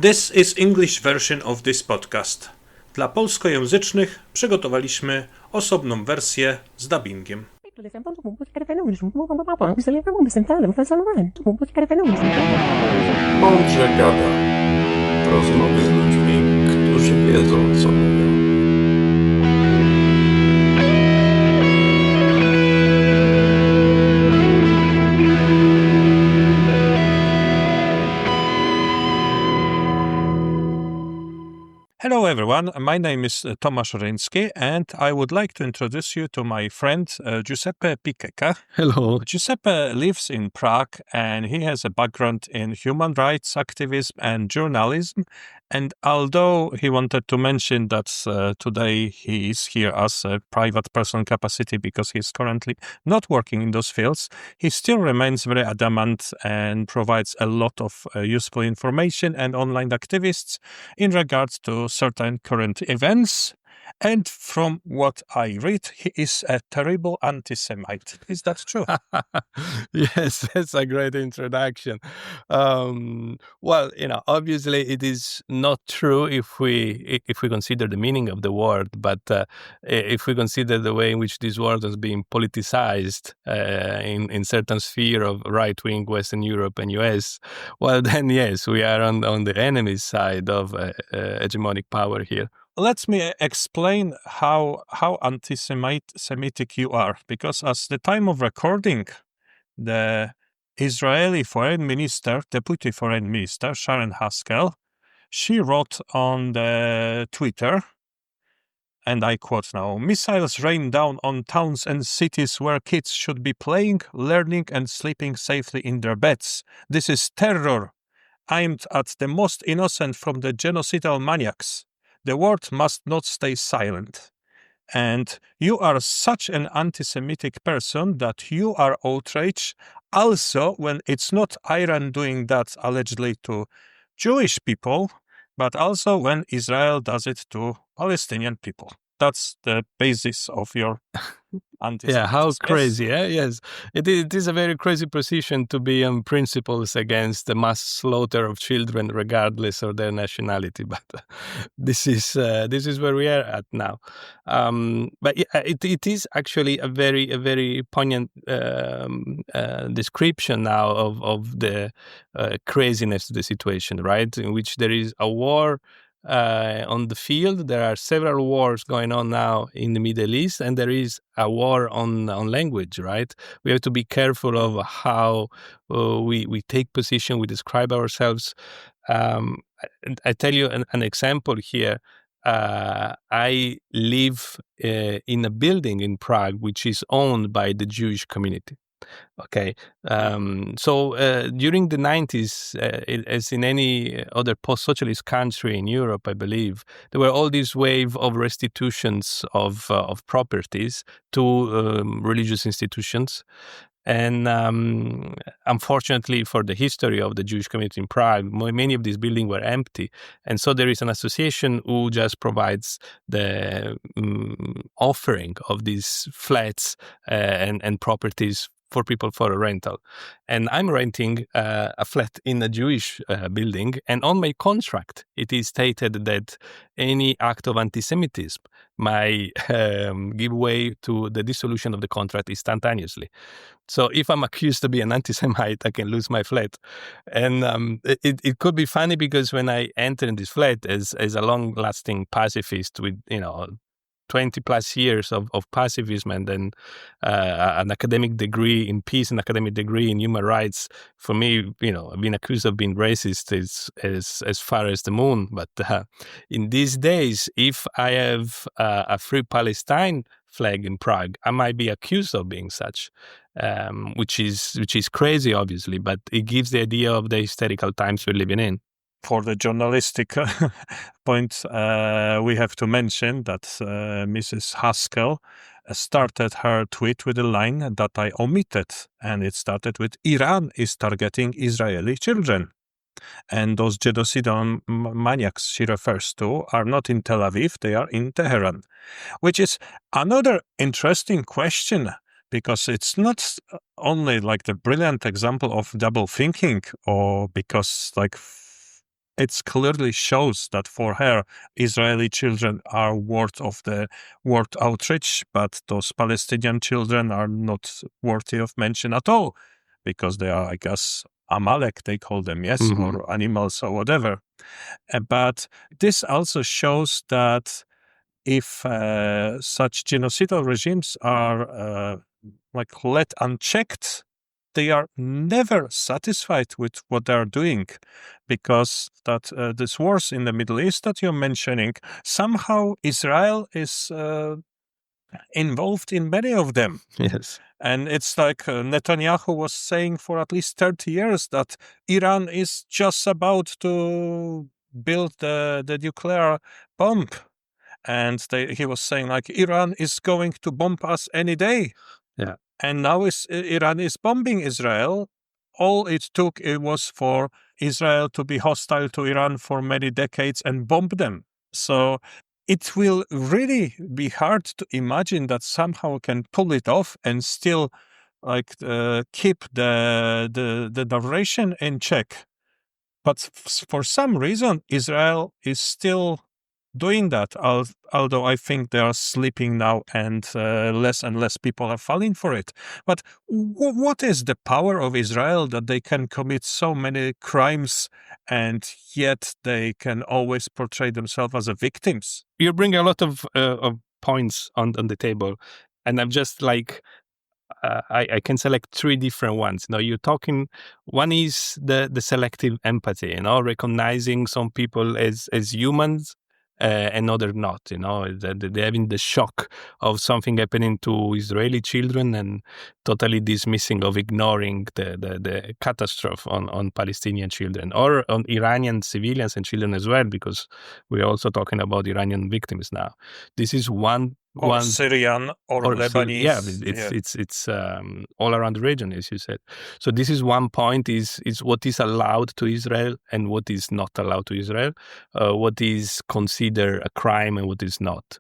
This is English version of this podcast. Dla polskojęzycznych przygotowaliśmy osobną wersję z dubbingiem. Mądrze gada. Rozmowy z ludźmi, którzy wiedzą, co mówią. Hello everyone, my name is Tomasz Ryński and I would like to introduce you to my friend Giuseppe Picheca. Hello. Giuseppe lives in Prague and he has a background in human rights activism and journalism. And although he wanted to mention that today he is here as a private person capacity because he's currently not working in those fields, he still remains very adamant and provides a lot of useful information and online activists in regards to certain current events. And from what I read, he is a terrible anti-Semite. Is that true? Yes, that's a great introduction. Well, obviously it is not true if we consider the meaning of the word, but if we consider the way in which this word has been politicized in certain sphere of right-wing Western Europe and US, well, then yes, we are on the enemy's side of hegemonic power here. Let me explain how anti-Semitic you are, because at the time of recording, the Israeli foreign minister, deputy foreign minister, Sharon Haskell, she wrote on the Twitter, and I quote now, "Missiles rain down on towns and cities where kids should be playing, learning and sleeping safely in their beds. This is terror aimed at the most innocent from the genocidal maniacs. The world must not stay silent. And you are such an anti-Semitic person that you are outraged also when it's not Iran doing that allegedly to Jewish people, but also when Israel does it to Palestinian people." That's the basis of your anti-Semitism. Yeah, how crazy, eh? Yes, it is a very crazy position to be on principles against the mass slaughter of children, regardless of their nationality. But this is where we are at now. But it is actually a very poignant description now of the craziness of the situation, right? In which there is a war on the field. There are several wars going on now in the Middle East, and there is a war on language, right? We have to be careful of how we take position, we describe ourselves. I tell you an example here. I live in a building in Prague which is owned by the Jewish community. Okay, so during the 90s, as in any other post-socialist country in Europe, I believe, there were all these wave of restitutions of properties to religious institutions. And unfortunately for the history of the Jewish community in Prague, many of these buildings were empty. And so there is an association who just provides the offering of these flats and properties for people for a rental. And I'm renting a flat in a Jewish building, and on my contract it is stated that any act of anti-Semitism might give way to the dissolution of the contract instantaneously. So if I'm accused to be an anti-Semite, I can lose my flat. And it could be funny because when I enter in this flat as a long-lasting pacifist with 20 plus years of pacifism and then an academic degree in peace and academic degree in human rights. For me, being accused of being racist is as far as the moon. But in these days, if I have a Free Palestine flag in Prague, I might be accused of being such, which is crazy, obviously, but it gives the idea of the hysterical times we're living in. For the journalistic point, we have to mention that Mrs. Haskell started her tweet with a line that I omitted, and it started with, "Iran is targeting Israeli children." And those genocidal maniacs she refers to are not in Tel Aviv, they are in Tehran, which is another interesting question, because it's not only like the brilliant example of double thinking, or because like it clearly shows that for her, Israeli children are worth of the word outreach, but those Palestinian children are not worthy of mention at all, because they are, I guess, Amalek, they call them, yes, or animals or whatever. But this also shows that if such genocidal regimes are let unchecked, they are never satisfied with what they are doing, because that these wars in the Middle East that you're mentioning, somehow Israel is involved in many of them. Yes. And it's like Netanyahu was saying for at least 30 years that Iran is just about to build the nuclear bomb. And he was saying, like, Iran is going to bomb us any day. Yeah. And now Iran is bombing Israel. All it took, it was for Israel to be hostile to Iran for many decades and bomb them. So it will really be hard to imagine that somehow can pull it off and still keep the narration in check. But for some reason, Israel is still doing that, although I think they are sleeping now and less people are falling for it. But what is the power of Israel that they can commit so many crimes and yet they can always portray themselves as victims? You bring a lot of points on the table, and I'm just like, I can select three different ones. You're talking, one is the selective empathy, recognizing some people as humans, and other not, they're having the shock of something happening to Israeli children and totally dismissing of ignoring the catastrophe on Palestinian children, or on Iranian civilians and children as well, because we're also talking about Iranian victims now. This is one Syrian or Lebanese. It's all around the region, as you said. So this is one point: is what is allowed to Israel and what is not allowed to Israel, what is considered a crime and what is not.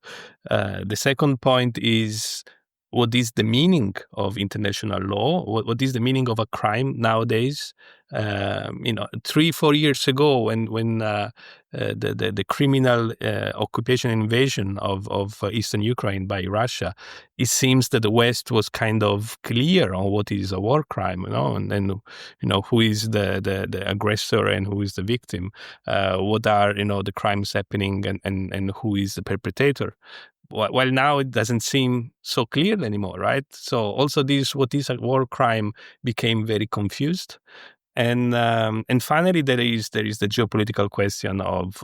The second point is, what is the meaning of international law? What is the meaning of a crime nowadays? 3-4 years ago, when the criminal occupation and invasion of eastern Ukraine by Russia, it seems that the West was kind of clear on what is a war crime, and who is the aggressor and who is the victim, what are the crimes happening, and who is the perpetrator. Well, now it doesn't seem so clear anymore, right? So also what is a war crime became very confused. And finally, there is the geopolitical question of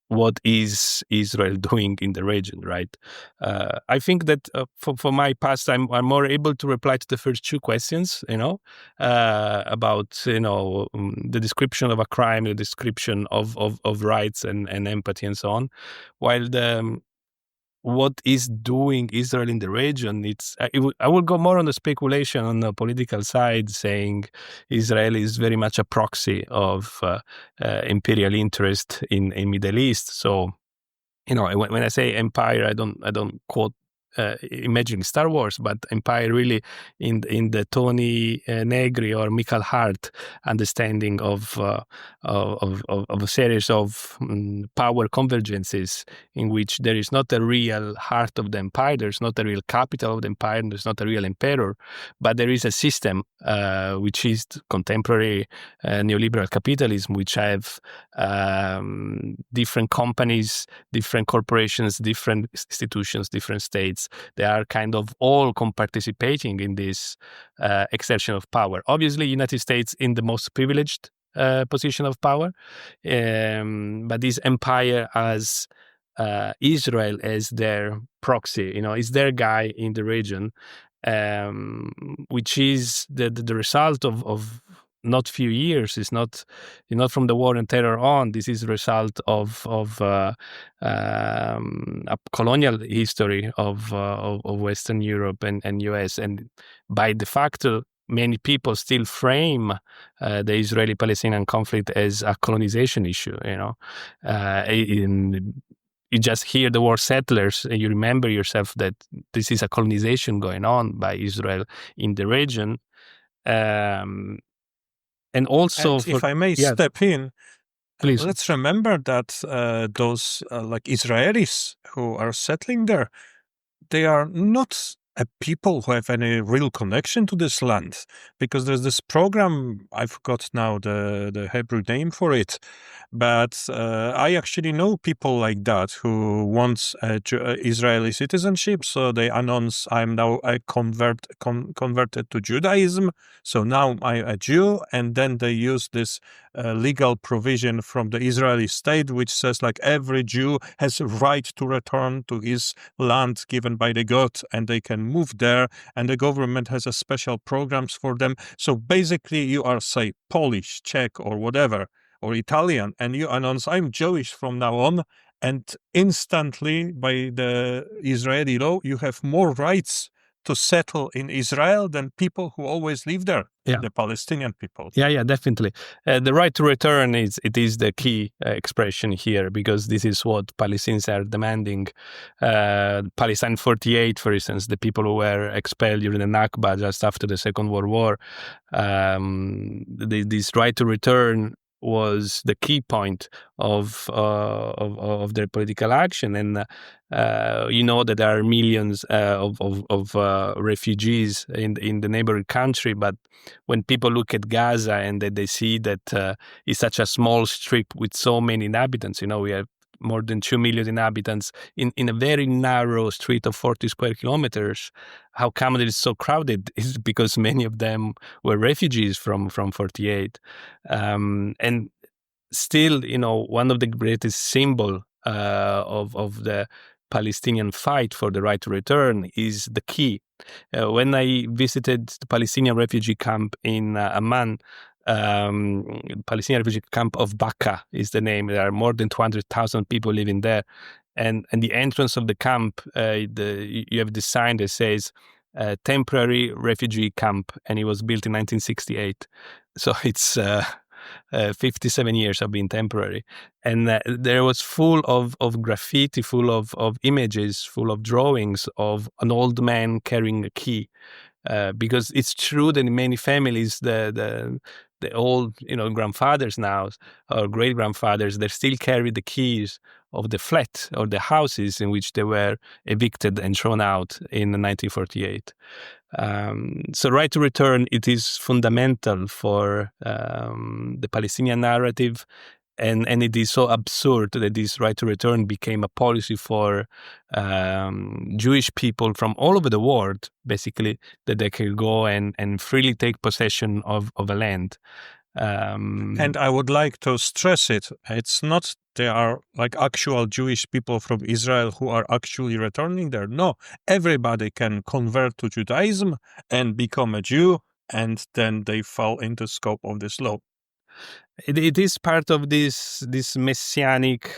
what is Israel doing in the region, right? I think that for my past, I'm more able to reply to the first two questions, about the description of a crime, the description of rights and empathy and so on, while what is doing Israel in the region, I will go more on the speculation on the political side, saying Israel is very much a proxy of imperial interest in Middle East. So, when I say empire, I don't quote imagining Star Wars, but empire really in the Tony Negri or Michael Hart understanding of a series of power convergences in which there is not a real heart of the empire, there's not a real capital of the empire, there's not a real emperor, but there is a system which is contemporary neoliberal capitalism, which have different companies, different corporations, different institutions, different states. They are kind of all participating in this exertion of power. Obviously, United States in the most privileged position of power, but this empire as Israel as their proxy, is their guy in the region, which is the result of not few years. It's not from the war and terror on. This is a result of a colonial history of Western Europe and US, and by de facto, many people still frame the Israeli-Palestinian conflict as a colonization issue. You just hear the word settlers, and you remember yourself that this is a colonization going on by Israel in the region. And also, And if I may step in, please. let's remember that those like Israelis who are settling there, they are not a people who have any real connection to this land, because there's this program, I forgot now the Hebrew name for it, but I actually know people like that who want Israeli citizenship, so they announce, I'm now converted to Judaism, so now I'm a Jew, and then they use this legal provision from the Israeli state, which says like every Jew has a right to return to his land given by the God, and they can move there, and the government has a special programs for them. So basically you are, say, Polish, Czech, or whatever, or Italian, and you announce, I'm Jewish from now on, and instantly by the Israeli law, you have more rights to settle in Israel than people who always live there, the Palestinian people. Yeah, definitely. The right to return is the key expression here, because this is what Palestinians are demanding. Palestine 48, for instance, the people who were expelled during the Nakba just after the Second World War, this right to return was the key point of their political action, and you know that there are millions of refugees in the neighboring country. But when people look at Gaza and they see that it's such a small strip with so many inhabitants, you know, we have more than 2 million inhabitants in a very narrow street of 40 square kilometers. How come it is so crowded is because many of them were refugees from 48. And still, you know, one of the greatest symbol of the Palestinian fight for the right to return is the key. When I visited the Palestinian refugee camp in Amman, Palestinian refugee camp of Baka is the name. There are more than 200,000 people living there, and the entrance of the camp, you have the sign that says temporary refugee camp, and it was built in 1968. So it's 57 years of being temporary, and there was full of graffiti, full of images, full of drawings of an old man carrying a key. Because it's true that in many families, the old, you know, grandfathers now or great grandfathers, they still carry the keys of the flat or the houses in which they were evicted and thrown out in 1948. So right to return, it is fundamental for the Palestinian narrative. And it is so absurd that this right to return became a policy for Jewish people from all over the world, basically, that they could go and freely take possession of a land. And I would like to stress it. It's not there are like actual Jewish people from Israel who are actually returning there. No, everybody can convert to Judaism and become a Jew, and then they fall into scope of this law. It is part of this messianic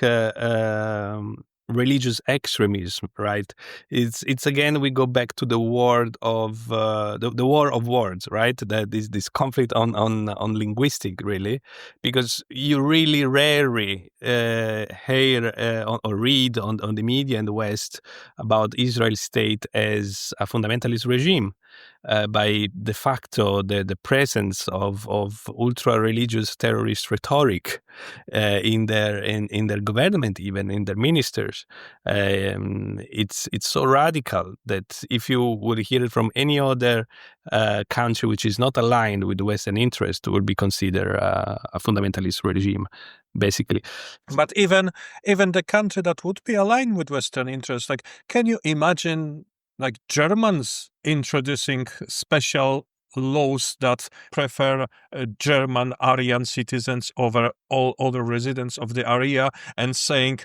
religious extremism, right? It's again, we go back to the word of the war of words, right? That is this conflict on linguistic, really, because you really rarely hear or read on the media in the West about Israel state as a fundamentalist regime. By de facto, the presence of ultra-religious terrorist rhetoric in their government, even in their ministers, it's so radical that if you would hear it from any other country which is not aligned with the Western interest, would be considered a fundamentalist regime, basically. But even the country that would be aligned with Western interests, like, can you imagine like Germans introducing special laws that prefer German Aryan citizens over all other residents of the area, and saying,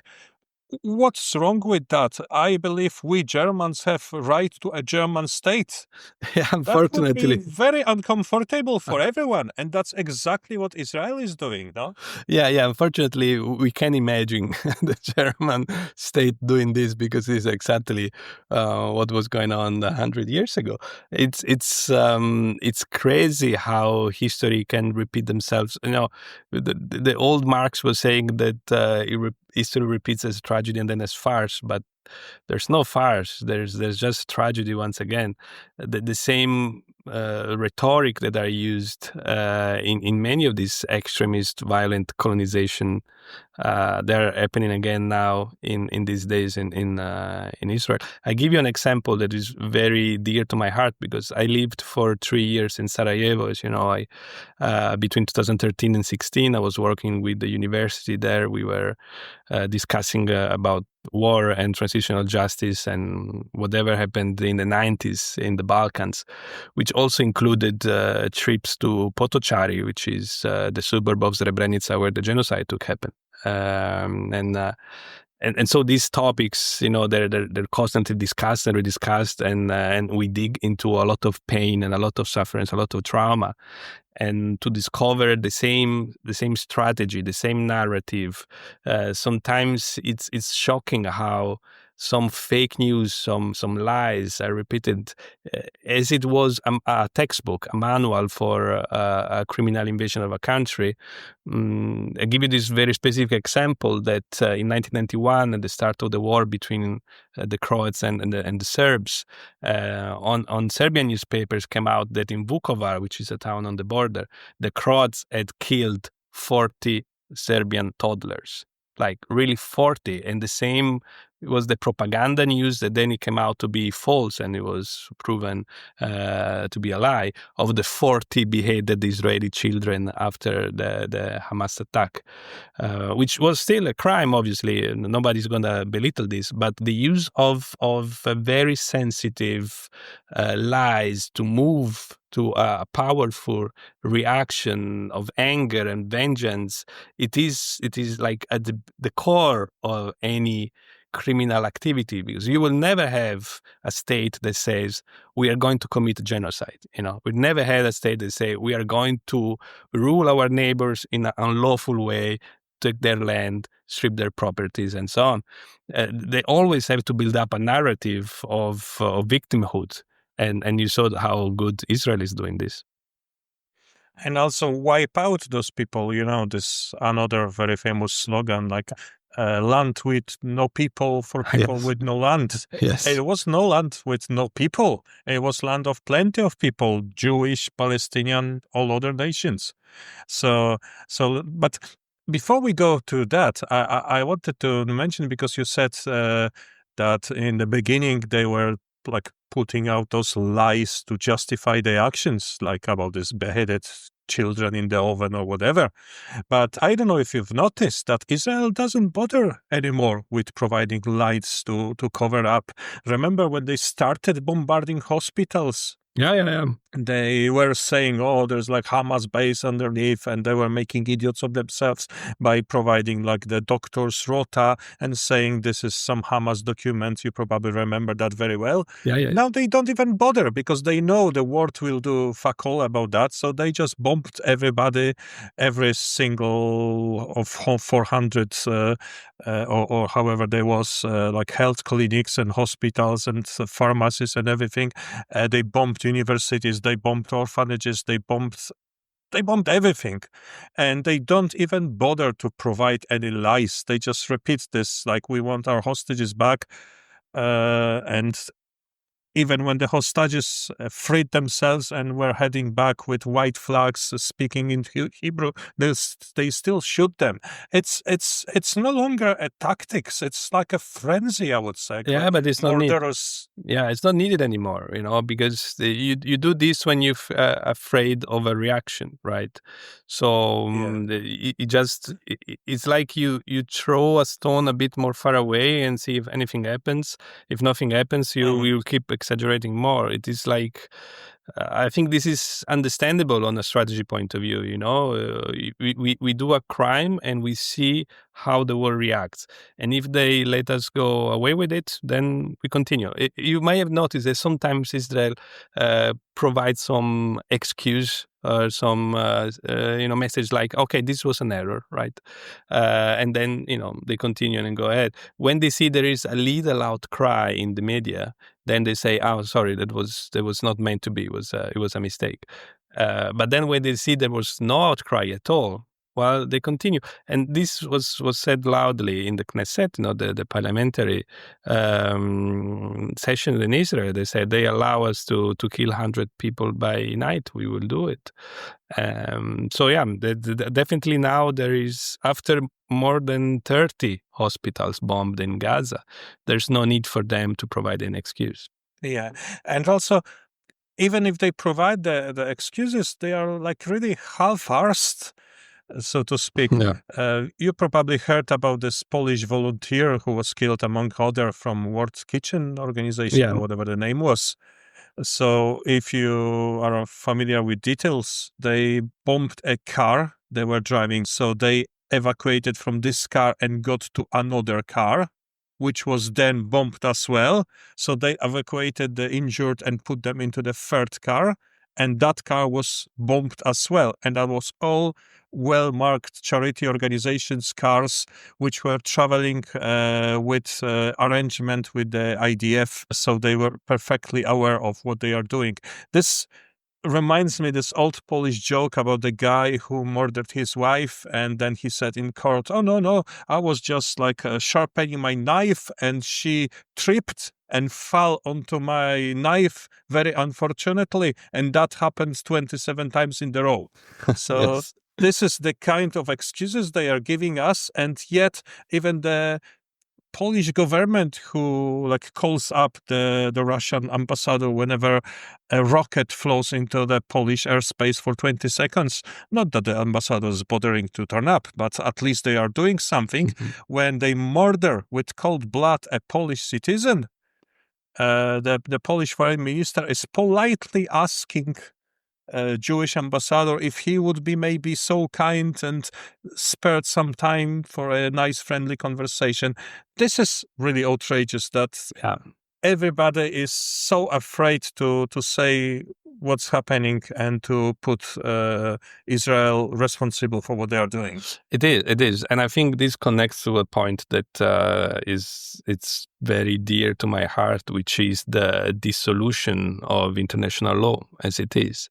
what's wrong with that? I believe we Germans have right to a German state. Yeah, unfortunately. That would be very uncomfortable for everyone, and that's exactly what Israel is doing, no? Yeah. Unfortunately, we can imagine the German state doing this, because it's exactly what was going on 100 years ago. It's crazy how history can repeat themselves. You know, the old Marx was saying that history repeats as tragedy and then as farce, but there's no farce. There's just tragedy once again. The same rhetoric that are used in many of these extremist, violent colonization. They're happening again now in these days in Israel. I give you an example that is very dear to my heart because I lived for 3 years in Sarajevo. As you know, between 2013 and 16, I was working with the university there. We were discussing about war and transitional justice and whatever happened in the 90s in the Balkans, which also included trips to Potocari, which is the suburb of Srebrenica where the genocide took happen. And so these topics, they're constantly discussed and rediscussed, and we dig into a lot of pain and a lot of suffering, a lot of trauma, and to discover the same strategy, the same narrative. Sometimes it's shocking how some fake news, some lies are repeated as it was a textbook, a manual for a criminal invasion of a country. I give you this very specific example that in 1991, at the start of the war between the Croats and the Serbs, on Serbian newspapers came out that in Vukovar, which is a town on the border, the Croats had killed 40 Serbian toddlers. Like really 40, and the same was the propaganda news that then it came out to be false, and it was proven to be a lie, of the 40 beheaded Israeli children after the Hamas attack, which was still a crime, obviously. Nobody's going to belittle this, but the use of very sensitive lies to move to a powerful reaction of anger and vengeance, it is like at the core of any criminal activity, because you will never have a state that says we are going to commit genocide. We've never had a state that say we are going to rule our neighbors in an unlawful way, take their land, strip their properties, and so on. They always have to build up a narrative of victimhood. And you saw how good Israel is doing this. And also wipe out those people, this another very famous slogan, like land with no people for people with no land. Yes. It was no land with no people. It was land of plenty of people, Jewish, Palestinian, all other nations. So, but before we go to that, I wanted to mention, because you said that in the beginning they were like putting out those lies to justify their actions, like about this beheaded children in the oven or whatever. But I don't know if you've noticed that Israel doesn't bother anymore with providing lies to cover up. Remember when they started bombarding hospitals? Yeah. They were saying, oh, there's like Hamas base underneath, and they were making idiots of themselves by providing like the doctor's rota and saying this is some Hamas document. You probably remember that very well. Yeah. Now they don't even bother because they know the world will do fuck all about that. So they just bombed everybody, every single of 400 or however there was like health clinics and hospitals and pharmacies and everything. They bombed universities, they bombed orphanages, they bombed everything, and they don't even bother to provide any lies. They just repeat this, like, we want our hostages back, and even when the hostages freed themselves and were heading back with white flags, speaking in Hebrew, they still shoot them. It's no longer a tactics. It's like a frenzy, I would say. Yeah, like but it's not needed. Yeah, it's not needed anymore, because you do this when you're afraid of a reaction, right? So it's like you throw a stone a bit more far away and see if anything happens. If nothing happens, you keep exaggerating more. It is like, I think this is understandable on a strategy point of view. We do a crime and we see how the world reacts, and if they let us go away with it, then we continue. You may have noticed that sometimes Israel provides some excuse or some message like, okay, this was an error, right? And then they continue and go ahead. When they see there is a little outcry in the media, then they say, oh, sorry, that was not meant to be. It was a mistake. But then when they see there was no outcry at all, Well, they continue, and this was said loudly in the Knesset, the parliamentary session in Israel. They said they allow us to kill 100 people by night. We will do it. So yeah, definitely now there is, after more than 30 hospitals bombed in Gaza, there's no need for them to provide an excuse. Yeah, and also, even if they provide the excuses, they are like really half-arsed, so to speak. Yeah. You probably heard about this Polish volunteer who was killed, among other, from World Kitchen Organization, or whatever the name was. So if you are familiar with details, they bombed a car they were driving. So they evacuated from this car and got to another car, which was then bombed as well. So they evacuated the injured and put them into the third car. And that car was bombed as well. And that was all well-marked charity organizations' cars, which were traveling with arrangement with the IDF. So they were perfectly aware of what they are doing. This reminds me this old Polish joke about the guy who murdered his wife, and then he said in court, "Oh, no, I was just like sharpening my knife and she tripped and fell onto my knife, very unfortunately, and that happens 27 times in a row." So Yes. this is the kind of excuses they are giving us, and yet even the Polish government, who like calls up the Russian ambassador whenever a rocket flows into the Polish airspace for 20 seconds. Not that the ambassador is bothering to turn up, but at least they are doing something. When they murder with cold blood a Polish citizen, the Polish foreign minister is politely asking Jewish ambassador if he would be maybe so kind and spared some time for a nice friendly conversation. This is really outrageous that everybody is so afraid to say what's happening and to put Israel responsible for what they are doing. It is. And I think this connects to a point that it's very dear to my heart, which is the dissolution of international law as it is.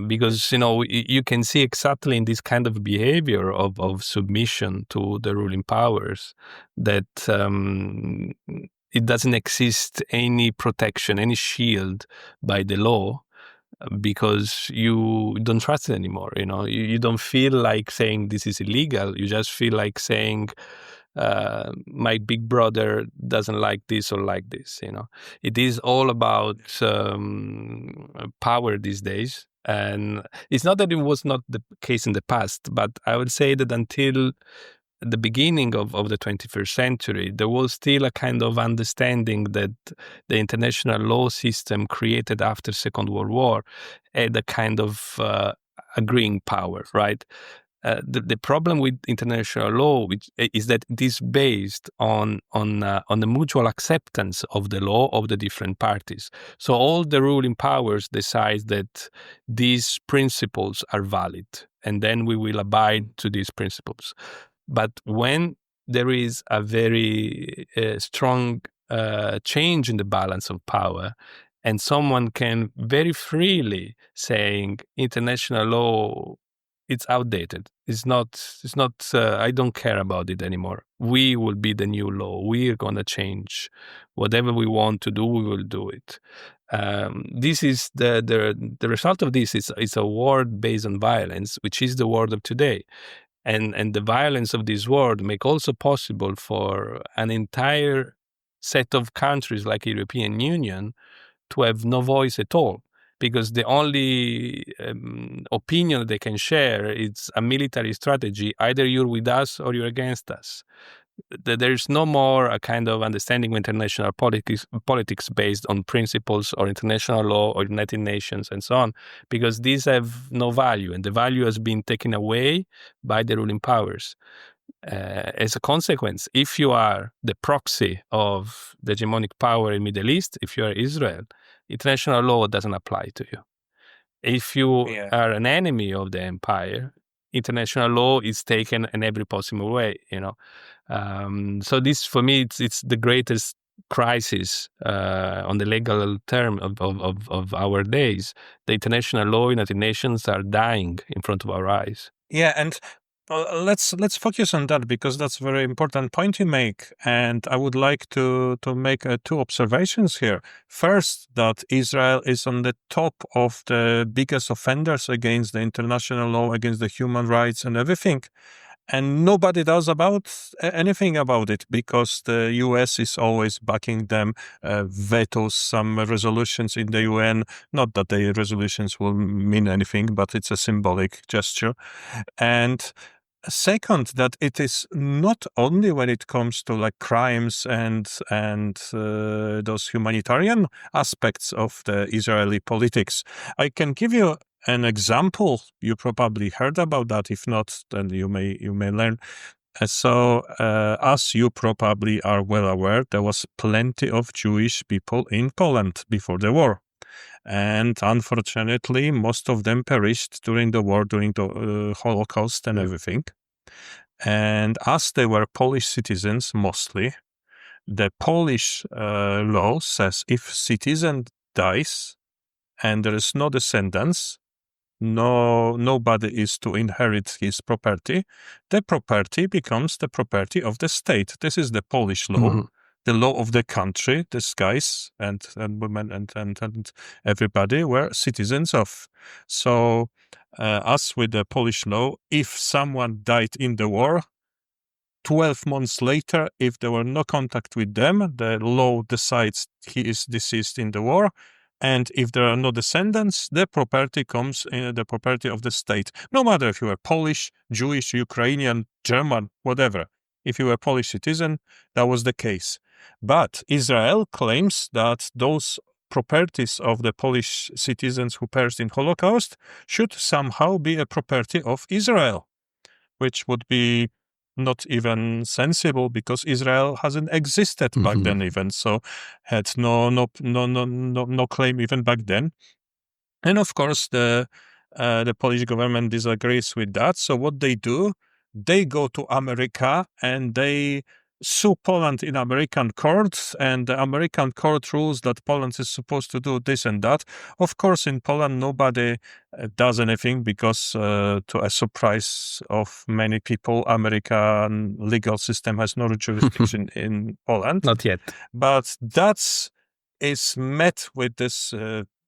Because, you can see exactly in this kind of behavior of submission to the ruling powers that it doesn't exist any protection, any shield by the law, because you don't trust it anymore. You don't feel like saying this is illegal. You just feel like saying, my big brother doesn't like this or like this. It is all about power these days. And it's not that it was not the case in the past, but I would say that until the beginning of the 21st century, there was still a kind of understanding that the international law system created after Second World War had a kind of agreeing power, right? The problem with international law is that it is based on the mutual acceptance of the law of the different parties. So all the ruling powers decide that these principles are valid, and then we will abide to these principles. But when there is a very strong change in the balance of power, and someone can very freely saying international law, it's outdated. It's not. I don't care about it anymore. We will be the new law. We are going to change whatever we want to do. We will do it. This is the result of this. It's a world based on violence, which is the world of today. And the violence of this world make also possible for an entire set of countries like European Union to have no voice at all, because the only opinion they can share is a military strategy. Either you're with us or you're against us. There's no more a kind of understanding of international politics based on principles or international law or United Nations and so on, because these have no value, and the value has been taken away by the ruling powers. As a consequence, if you are the proxy of the hegemonic power in Middle East, if you are Israel, international law doesn't apply to you. If you are an enemy of the empire, international law is taken in every possible way, So this, for me, it's the greatest crisis on the legal term of our days. The international law, United Nations are dying in front of our eyes. Yeah, and let's focus on that because that's a very important point you make. And I would like to make two observations here. First, that Israel is on the top of the biggest offenders against the international law, against the human rights and everything. And nobody does anything about it because the US is always backing them, vetoes some resolutions in the UN. Not that the resolutions will mean anything, but it's a symbolic gesture. And second, that it is not only when it comes to like crimes and those humanitarian aspects of the Israeli politics. I can give you an example. You probably heard about that. If not, then you may learn. So, as you probably are well aware, there was plenty of Jewish people in Poland before the war. And unfortunately, most of them perished during the war, during the Holocaust and everything. And as they were Polish citizens, mostly, the Polish law says if citizen dies and there is no descendants, nobody is to inherit his property, the property becomes the property of the state. This is the Polish law, the law of the country. These guys and women and everybody were citizens of. So, as with the Polish law, if someone died in the war, 12 months later, if there were no contact with them, the law decides he is deceased in the war. And if there are no descendants, the property comes in the property of the state. No matter if you were Polish, Jewish, Ukrainian, German, whatever. If you were Polish citizen, that was the case. But Israel claims that those properties of the Polish citizens who perished in Holocaust should somehow be a property of Israel, which would be not even sensible because Israel hasn't existed back then even, so had no claim even back then. And of course, the Polish government disagrees with that. So what they do, they go to America and they sue Poland in American courts, and the American court rules that Poland is supposed to do this and that. Of course, in Poland, nobody does anything because, to a surprise of many people, American legal system has no jurisdiction in Poland. Not yet. But that is met with this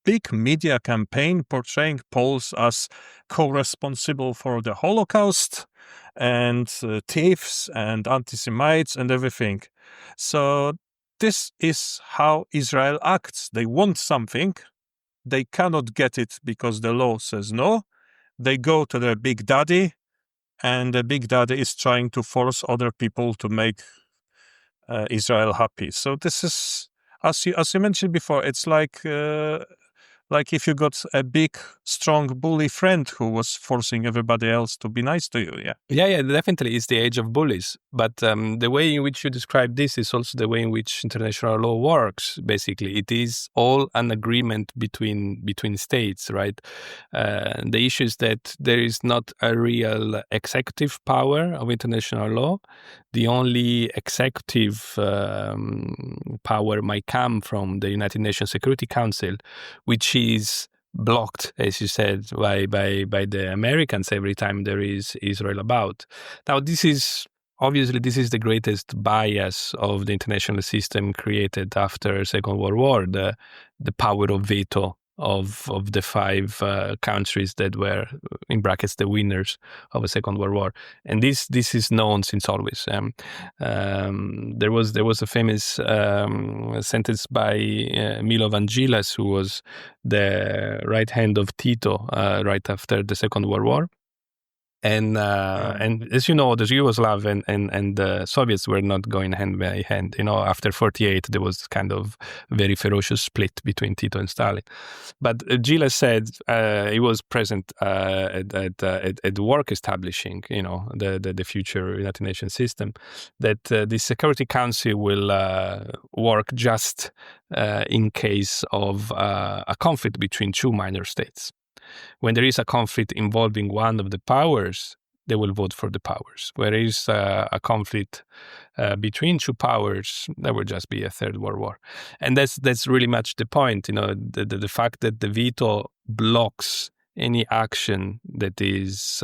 big media campaign portraying Poles as co-responsible for the Holocaust and thieves and anti-Semites and everything. So this is how Israel acts. They want something. They cannot get it because the law says no. They go to their big daddy, and the big daddy is trying to force other people to make Israel happy. So this is, as you mentioned before, it's like if you got a big, strong, bully friend who was forcing everybody else to be nice to you, yeah? Yeah, definitely. It's the age of bullies. But the way in which you describe this is also the way in which international law works, basically. It is all an agreement between states, right? The issue is that there is not a real executive power of international law. The only executive power might come from the United Nations Security Council, which is blocked, as you said, by the Americans every time there is Israel about. Now, this is the greatest bias of the international system created after Second World War, the power of veto of the five countries that were, in brackets, the winners of the Second World War. And this is known since always. There was a famous sentence by Milo Vangelis, who was the right hand of Tito right after the Second World War. And as you know, the Yugoslav and the Soviets were not going hand by hand. You know, after 1948, there was kind of very ferocious split between Tito and Stalin. But Gilles said he was present at work establishing, you know, the future United Nations system, that the Security Council will work just in case of a conflict between two minor states. When there is a conflict involving one of the powers, they will vote for the powers. Where there is a conflict between two powers, there will just be a third world war. And that's really much the point. You know, the fact that the veto blocks any action that is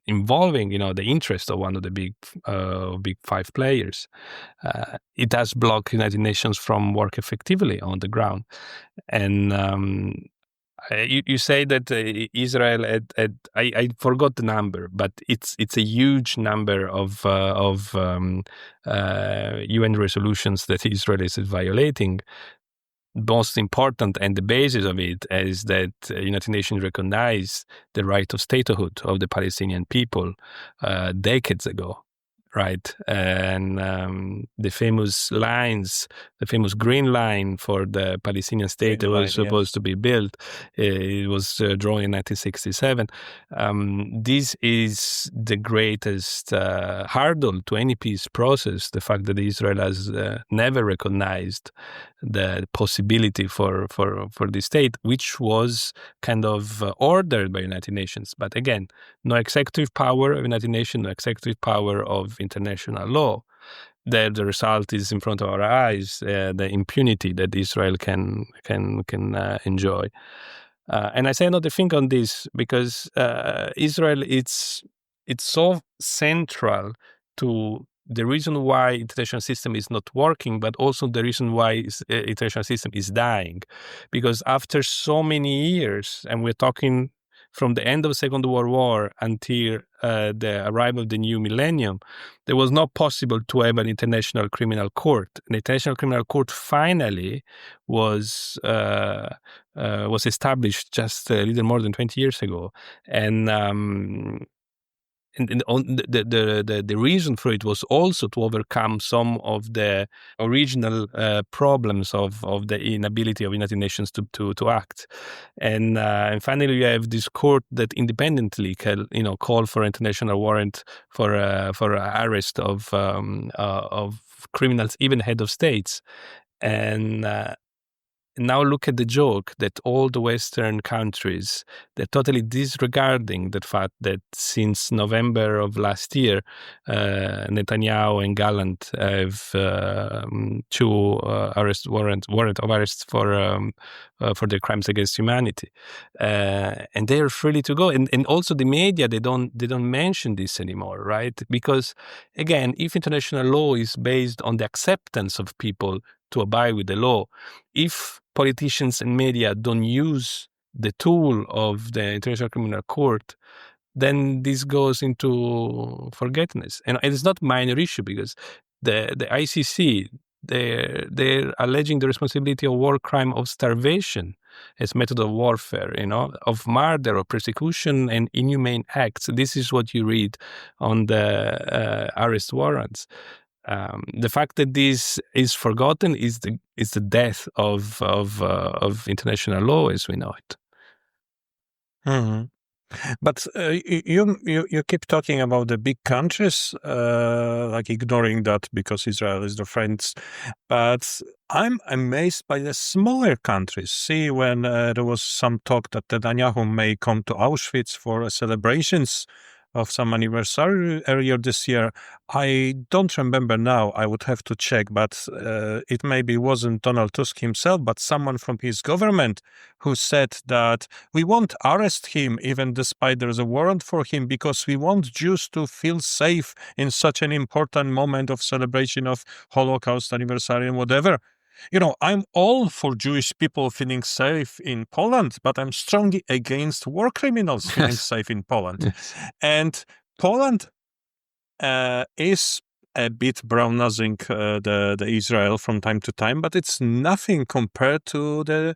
involving, the interest of one of the big five players. It does block United Nations from work effectively on the ground. And you say that Israel I forgot the number, but it's a huge number of UN resolutions that Israel is violating. Most important and the basis of it is that United Nations recognized the right of statehood of the Palestinian people decades ago. Right. And the famous lines, the famous green line for the Palestinian state that was supposed to be built, it was drawn in 1967. This is the greatest hurdle to any peace process, the fact that Israel has never recognized the possibility for the state, which was kind of ordered by United Nations. But again, no executive power of United Nations, no executive power of international law. The result is in front of our eyes, the impunity that Israel can enjoy. And I say another thing on this because Israel, it's so central to the reason why international system is not working, but also the reason why international system is dying. Because after so many years, and we're talking from the end of the Second World War until the arrival of the new millennium, there was not possible to have an international criminal court. An international criminal court finally was established just a little more than 20 years ago, and the reason for it was also to overcome some of the original problems of the inability of United Nations to act, and finally you have this court that independently call for international warrant for arrest of criminals, even head of states, and. Now look at the joke that all the Western countries, they're totally disregarding the fact that since November of last year, Netanyahu and Gallant have two warrant of arrest for their crimes against humanity, and they are free to go. And also the media, they don't mention this anymore, right? Because again, if international law is based on the acceptance of people to abide with the law, if politicians and media don't use the tool of the International Criminal Court, then this goes into forgetfulness. And it's not a minor issue because the ICC, they're alleging the responsibility of war crime of starvation as method of warfare, of murder, of persecution and inhumane acts. This is what you read on the arrest warrants. The fact that this is forgotten is the death of international law as we know it. Mm-hmm. But you keep talking about the big countries, like ignoring that because Israel is the friends. But I'm amazed by the smaller countries. See, when there was some talk that Netanyahu may come to Auschwitz for celebrations of some anniversary earlier this year. I don't remember now, I would have to check, but it maybe wasn't Donald Tusk himself, but someone from his government who said that we won't arrest him even despite there's a warrant for him because we want Jews to feel safe in such an important moment of celebration of Holocaust anniversary and whatever. I'm all for Jewish people feeling safe in Poland, but I'm strongly against war criminals feeling safe in Poland. Yes. And Poland is a bit brown-nosing the Israel from time to time, but it's nothing compared to the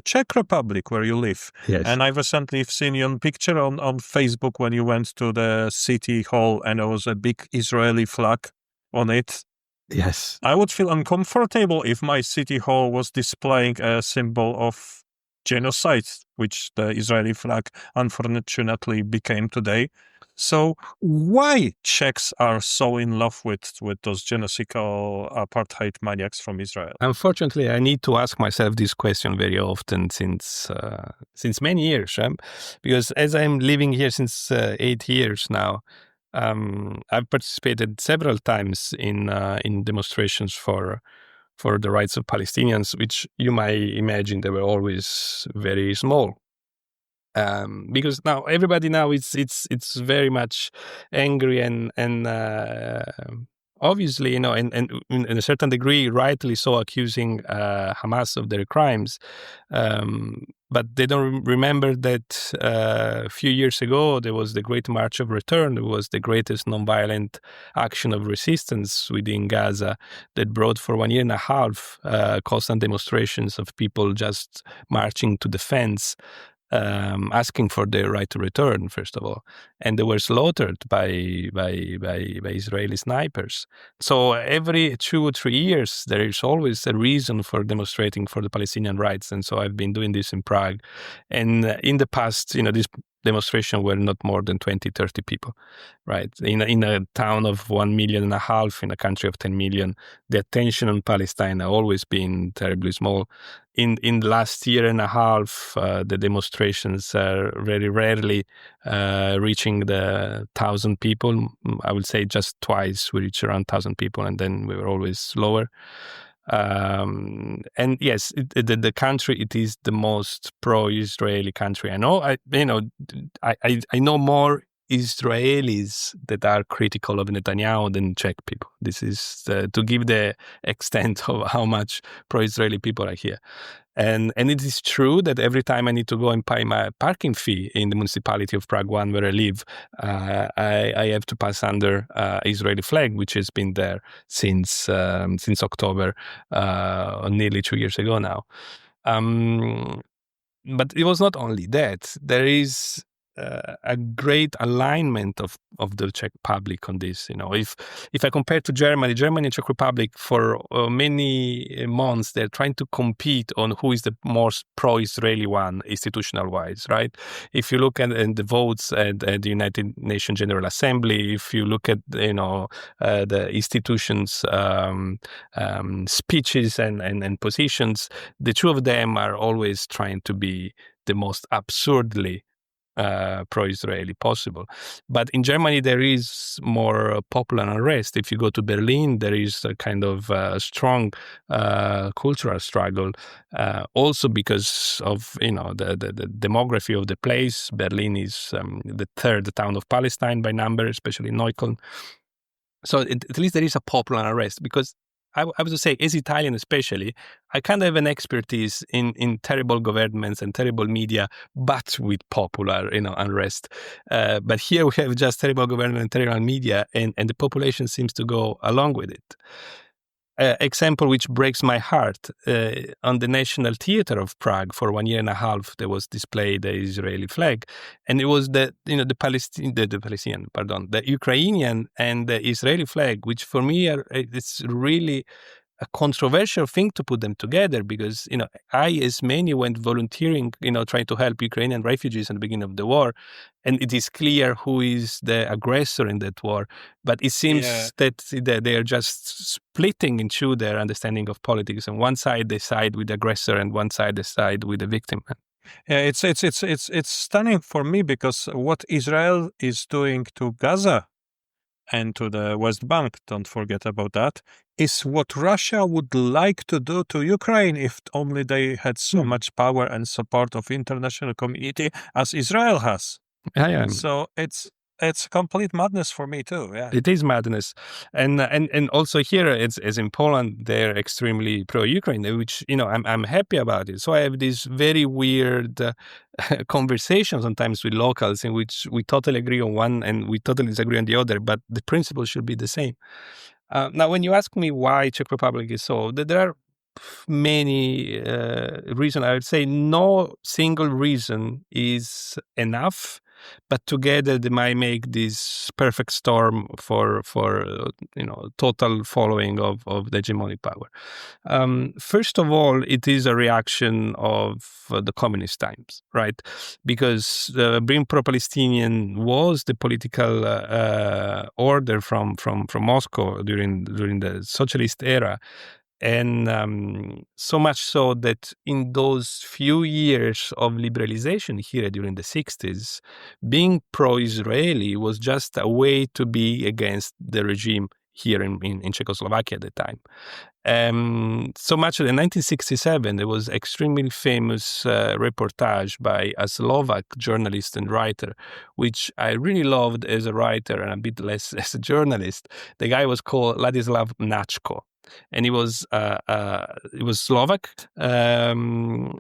Czech Republic where you live. Yes. And I recently seen your picture on Facebook when you went to the city hall and there was a big Israeli flag on it. Yes. I would feel uncomfortable if my city hall was displaying a symbol of genocide, which the Israeli flag unfortunately became today. So why Czechs are so in love with those genocidal apartheid maniacs from Israel? Unfortunately, I need to ask myself this question very often since many years, because as I'm living here since 8 years now, I've participated several times in demonstrations for the rights of Palestinians, which you might imagine they were always very small. Because now everybody now it's very much angry and obviously, and in a certain degree, rightly so, accusing Hamas of their crimes. But they don't remember that a few years ago, there was the Great March of Return. It was the greatest nonviolent action of resistance within Gaza that brought for 1.5 years constant demonstrations of people just marching to the fence, asking for their right to return, first of all. And they were slaughtered by Israeli snipers. So every 2 or 3 years, there is always a reason for demonstrating for the Palestinian rights. And so I've been doing this in Prague. And in the past, these demonstrations were not more than 20, 30 people, right? In a town of 1.5 million, in a country of 10 million, the attention on Palestine has always been terribly small. In the last 1.5 years, the demonstrations are very rarely reaching the 1,000 people. I would say just twice we reached around 1,000 people, and then we were always lower. And yes, the country, it is the most pro-Israeli country I know. I know more Israelis that are critical of Netanyahu than Czech people. This is to give the extent of how much pro-Israeli people are here. And it is true that every time I need to go and pay my parking fee in the municipality of Prague 1 where I live, I have to pass under Israeli flag, which has been there since October, nearly 2 years ago now. But it was not only that. There is a great alignment of the Czech public on this. If I compare to Germany and Czech Republic for many months, they're trying to compete on who is the most pro-Israeli one, institutional wise, right? If you look at the votes at the United Nations General Assembly, if you look at the institutions' speeches and positions, the two of them are always trying to be the most absurdly pro-Israeli possible. But in Germany, there is more popular unrest. If you go to Berlin, there is a kind of strong cultural struggle, also because of the demography of the place. Berlin is the third town of Palestine by number, especially Neukölln. So at least there is a popular unrest, because I would say, as Italian especially, I kind of have an expertise in terrible governments and terrible media, but with popular, unrest. But here we have just terrible government and terrible media, and the population seems to go along with it. Example which breaks my heart, on the National Theatre of Prague for 1.5 years, there was displayed the Israeli flag, and it was the Ukrainian and the Israeli flag, which for me it's really a controversial thing to put them together, because I, as many, went volunteering, trying to help Ukrainian refugees at the beginning of the war, and it is clear who is the aggressor in that war. But it seems that they are just splitting into their understanding of politics, and one side they side with the aggressor, and one side they side with the victim. Yeah, it's stunning for me, because what Israel is doing to Gaza and to the West Bank, don't forget about that, is what Russia would like to do to Ukraine if only they had so much power and support of international community as Israel has. Yeah. So it's complete madness for me too. Yeah, it is madness, and also here, it's as in Poland, they're extremely pro-Ukraine, which I'm happy about it. So I have this very weird conversation sometimes with locals in which we totally agree on one and we totally disagree on the other, but the principle should be the same. Now, when you ask me why Czech Republic is so, there are many reasons. I would say no single reason is enough, but together they might make this perfect storm for total following of the hegemonic power. First of all, it is a reaction of the communist times, right? Because being pro-Palestinian was the political order from Moscow during the socialist era. And so much so that in those few years of liberalization here during the 60s, being pro-Israeli was just a way to be against the regime here in Czechoslovakia at the time. So much that in 1967, there was extremely famous reportage by a Slovak journalist and writer, which I really loved as a writer and a bit less as a journalist. The guy was called Ladislav Maćka. And he was Slovak, and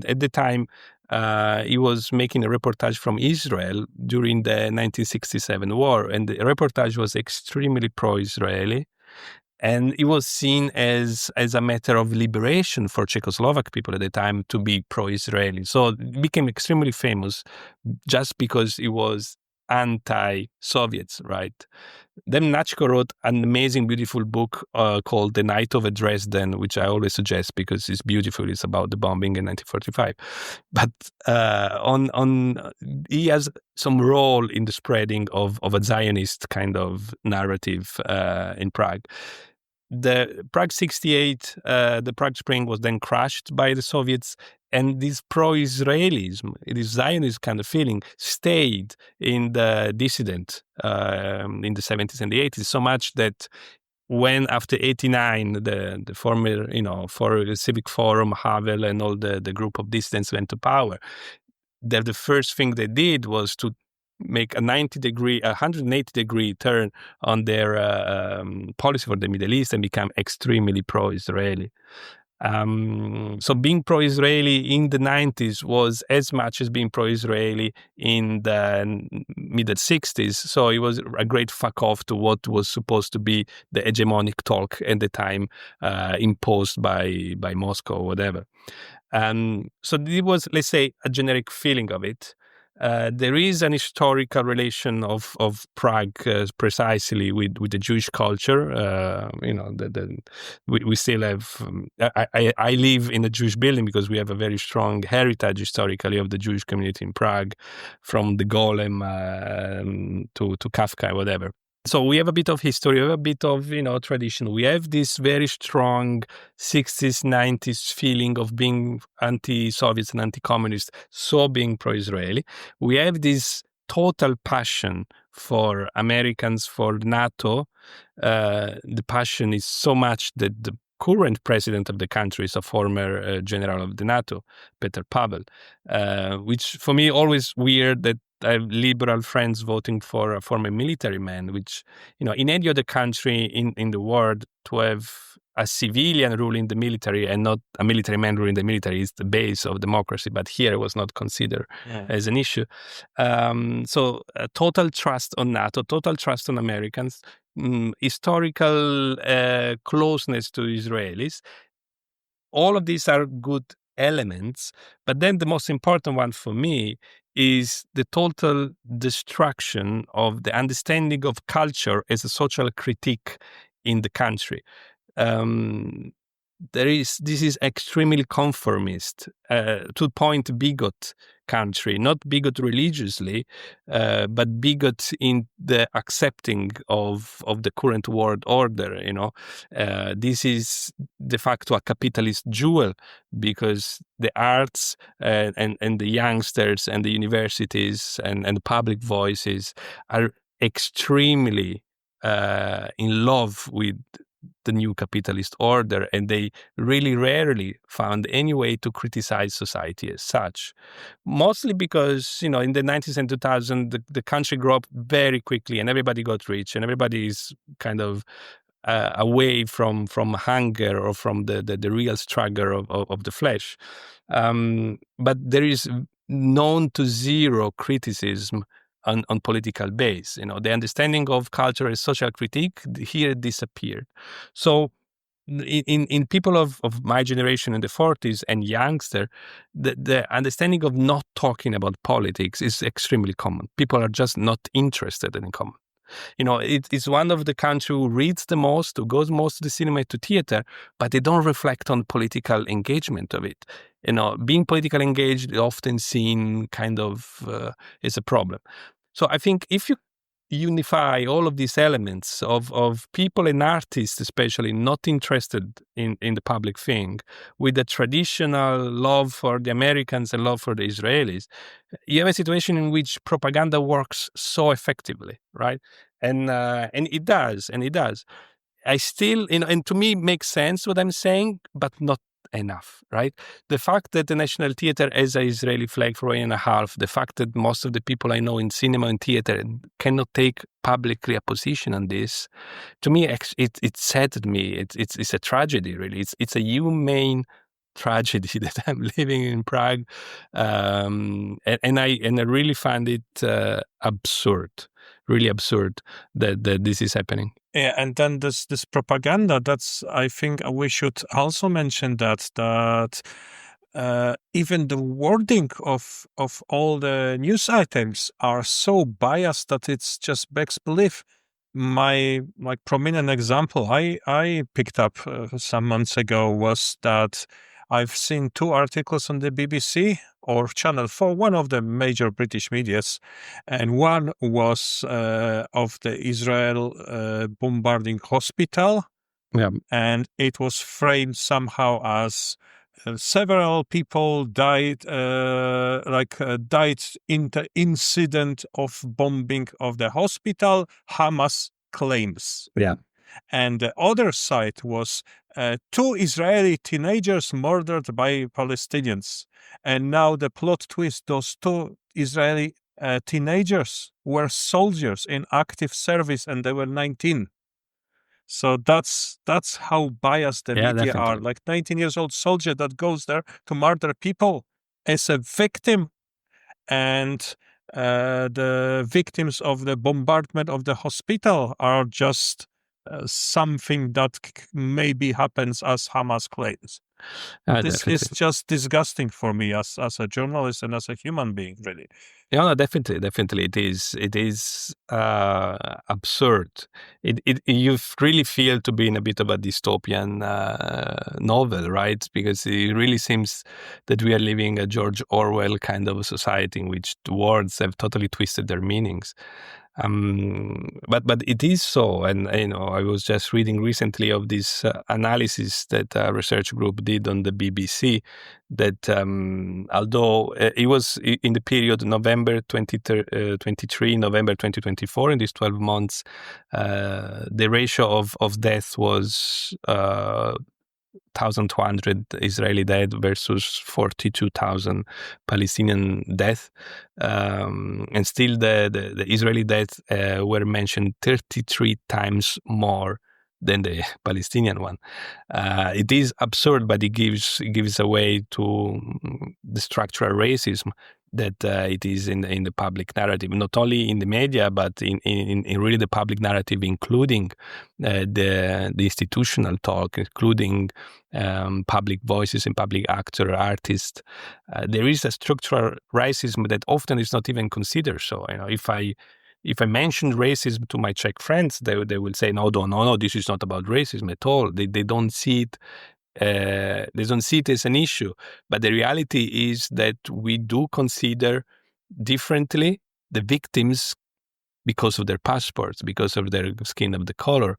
at the time he was making a reportage from Israel during the 1967 war, and the reportage was extremely pro-Israeli, and it was seen as a matter of liberation for Czechoslovak people at the time to be pro-Israeli. So it became extremely famous just because it was anti-Soviets, right? Then Maćka wrote an amazing, beautiful book called The Night of Dresden, which I always suggest because it's beautiful. It's about the bombing in 1945. But he has some role in the spreading of a Zionist kind of narrative in Prague. The Prague 68, the Prague Spring was then crushed by the Soviets, and this pro-Israelism, this Zionist kind of feeling stayed in the dissident in the 70s and the 80s, so much that when after 89, the former, for Civic Forum, Havel, and all the group of dissidents went to power, the first thing they did was to make a 180-degree turn on their policy for the Middle East and become extremely pro-Israeli. So being pro-Israeli in the 90s was as much as being pro-Israeli in the mid-60s. So it was a great fuck off to what was supposed to be the hegemonic talk at the time imposed by Moscow or whatever. So it was, let's say, a generic feeling of it. There is an historical relation of Prague precisely with the Jewish culture. We still have. I live in a Jewish building because we have a very strong heritage historically of the Jewish community in Prague, from the Golem to Kafka, whatever. So we have a bit of history, we have a bit of, tradition. We have this very strong 60s, 90s feeling of being anti-Soviets and anti-communist, so being pro-Israeli. We have this total passion for Americans, for NATO. The passion is so much that the current president of the country is a former general of the NATO, Petr Pavel, which for me always weird that I have liberal friends voting for a former military man, which, in any other country in the world, to have a civilian ruling the military and not a military man ruling the military is the base of democracy. But here it was not considered as an issue. So total trust on NATO, total trust on Americans, historical closeness to Israelis. All of these are good elements, but then the most important one for me is the total destruction of the understanding of culture as a social critique in the country. This is extremely conformist, to the point bigot country, not bigot religiously, but bigot in the accepting of the current world order. This is de facto a capitalist jewel because the arts and the youngsters and the universities and the public voices are extremely in love with the new capitalist order, and they really rarely found any way to criticize society as such. Mostly because, in the 90s and 2000s, the country grew up very quickly and everybody got rich and everybody is kind of away from hunger or from the real struggle of the flesh. But there is known to zero criticism on political base. The understanding of culture as social critique here disappeared. So in people of my generation in the 40s and youngster, the understanding of not talking about politics is extremely common. People are just not interested in common. It's one of the country who reads the most, who goes most to the cinema, to theater, but they don't reflect on political engagement of it. Being politically engaged is often seen kind of as a problem. So I think if you unify all of these elements of people and artists, especially not interested in the public thing, with the traditional love for the Americans and love for the Israelis, you have a situation in which propaganda works so effectively, right? and it does. I still, and to me, makes sense what I'm saying, but not enough, right? The fact that the National Theatre has an Israeli flag for 1.5 years, the fact that most of the people I know in cinema and theater cannot take publicly a position on this, to me, it saddened me. It's a tragedy, really. It's a humane tragedy that I'm living in Prague, and I really find it absurd, really absurd that this is happening. Yeah, and then this propaganda. That's, I think we should also mention that even the wording of all the news items are so biased that it's just begs belief. My prominent example I picked up some months ago was that I've seen 2 articles on the BBC or Channel 4, one of the major British medias, and one was of the Israel bombarding hospital, and it was framed somehow as several people died in the incident of bombing of the hospital, Hamas claims. Yeah. And the other side was 2 Israeli teenagers murdered by Palestinians. And now the plot twist, those 2 Israeli teenagers were soldiers in active service and they were 19. So that's how biased the media definitely are. Like 19-year-old soldier that goes there to murder people as a victim, and the victims of the bombardment of the hospital are just something that maybe happens as Hamas claims. This definitely. is just disgusting for me as a journalist and as a human being, really. Yeah, no, definitely, it is absurd. You really feel to be in a bit of a dystopian novel, right? Because it really seems that we are living a George Orwell kind of a society in which the words have totally twisted their meanings. But it is so, and I was just reading recently of this analysis that a research group did on the BBC, that although it was in the period November 2023, November 2024, in these 12 months, the ratio of death was 1,200 Israeli dead versus 42,000 Palestinian death, and still the Israeli deaths were mentioned 33 times more than the Palestinian one. It is absurd, but it gives away to the structural racism that it is in the public narrative, not only in the media, but in really the public narrative, including the institutional talk, including public voices and public actor, artists. There is a structural racism that often is not even considered. So, if I mention racism to my Czech friends, they will say, no, this is not about racism at all. They don't see it. They don't see it as an issue. But the reality is that we do consider differently the victims because of their passports, because of their skin of the color.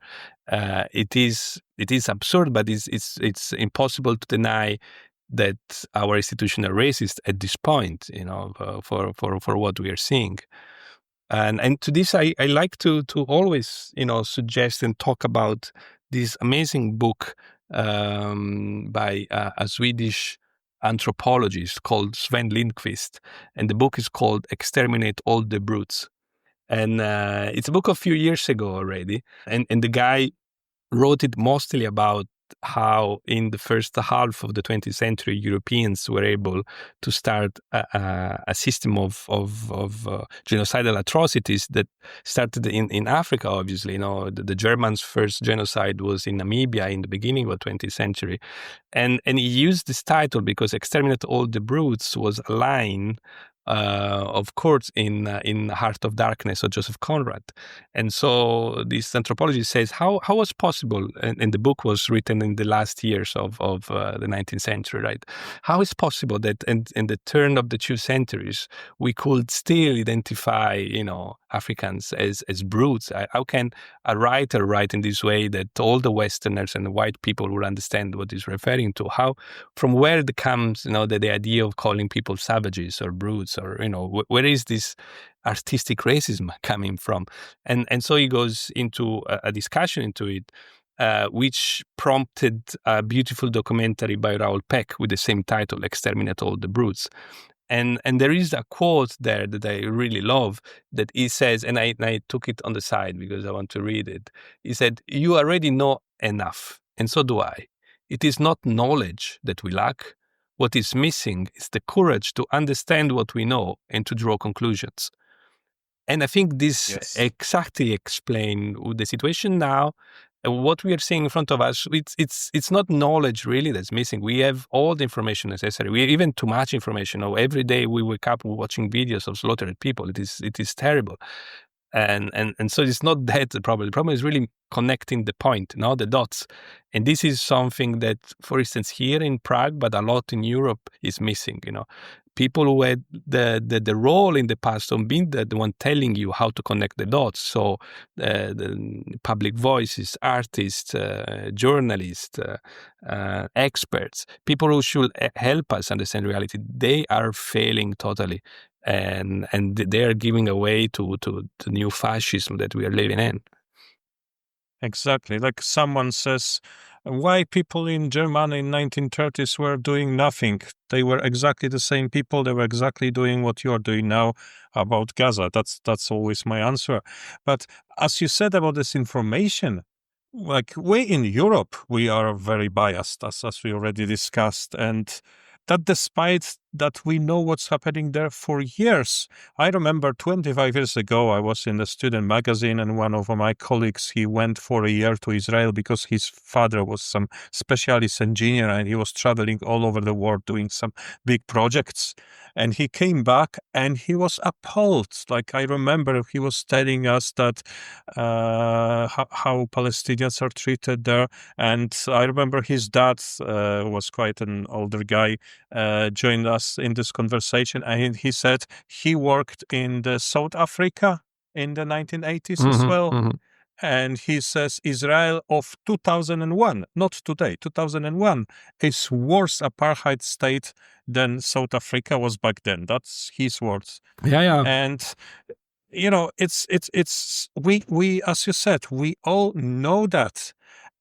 It is absurd, but it's impossible to deny that our institutions are racist at this point, for what we are seeing. And to this, I like to always, suggest and talk about this amazing book by a Swedish anthropologist called Sven Lindqvist. And the book is called Exterminate All the Brutes. And it's a book a few years ago already. And the guy wrote it mostly about how in the first half of the 20th century, Europeans were able to start a system of genocidal atrocities that started in Africa, obviously. The Germans' first genocide was in Namibia in the beginning of the 20th century. And he used this title because Exterminate All the Brutes was a line of course, in Heart of Darkness of Joseph Conrad. And so this anthropologist says, how was possible, and the book was written in the last years of the 19th century, right? How is possible that in the turn of the 2 centuries, we could still identify, Africans as brutes? How can a writer write in this way that all the Westerners and the white people will understand what he's referring to? From where it comes, the idea of calling people savages or brutes, or, where is this artistic racism coming from? And so he goes into a discussion into it, which prompted a beautiful documentary by Raoul Peck with the same title, Exterminate All the Brutes. And there is a quote there that I really love that he says, and I took it on the side because I want to read it. He said, "You already know enough, and so do I. It is not knowledge that we lack. What is missing is the courage to understand what we know and to draw conclusions." And I think this exactly explains the situation now. What we are seeing in front of us, it's not knowledge really that's missing. We have all the information necessary. We even too much information. Every day we wake up watching videos of slaughtered people. It is terrible. And so it's not that the problem. The problem is really connecting the point, the dots. And this is something that, for instance, here in Prague, but a lot in Europe, is missing. People who had the role in the past of being the one telling you how to connect the dots. So the public voices, artists, journalists, experts, people who should help us understand reality, they are failing totally. And they are giving away to the new fascism that we are living in. Exactly. Like someone says, why people in Germany in 1930s were doing nothing? They were exactly the same people. They were exactly doing what you are doing now about Gaza. That's always my answer. But as you said about this information, like we in Europe, we are very biased, as we already discussed. And that despite that we know what's happening there for years. I remember 25 years ago, I was in the student magazine and one of my colleagues, he went for a year to Israel because his father was some specialist engineer and he was traveling all over the world doing some big projects. And he came back and he was appalled. Like I remember he was telling us that how Palestinians are treated there. And I remember his dad was quite an older guy, joined us in this conversation, and he said he worked in the South Africa in the 1980s as well. Mm-hmm. And he says Israel of 2001, not today, 2001, is worse apartheid state than South Africa was back then. That's his words. Yeah. And it's we as you said, we all know that.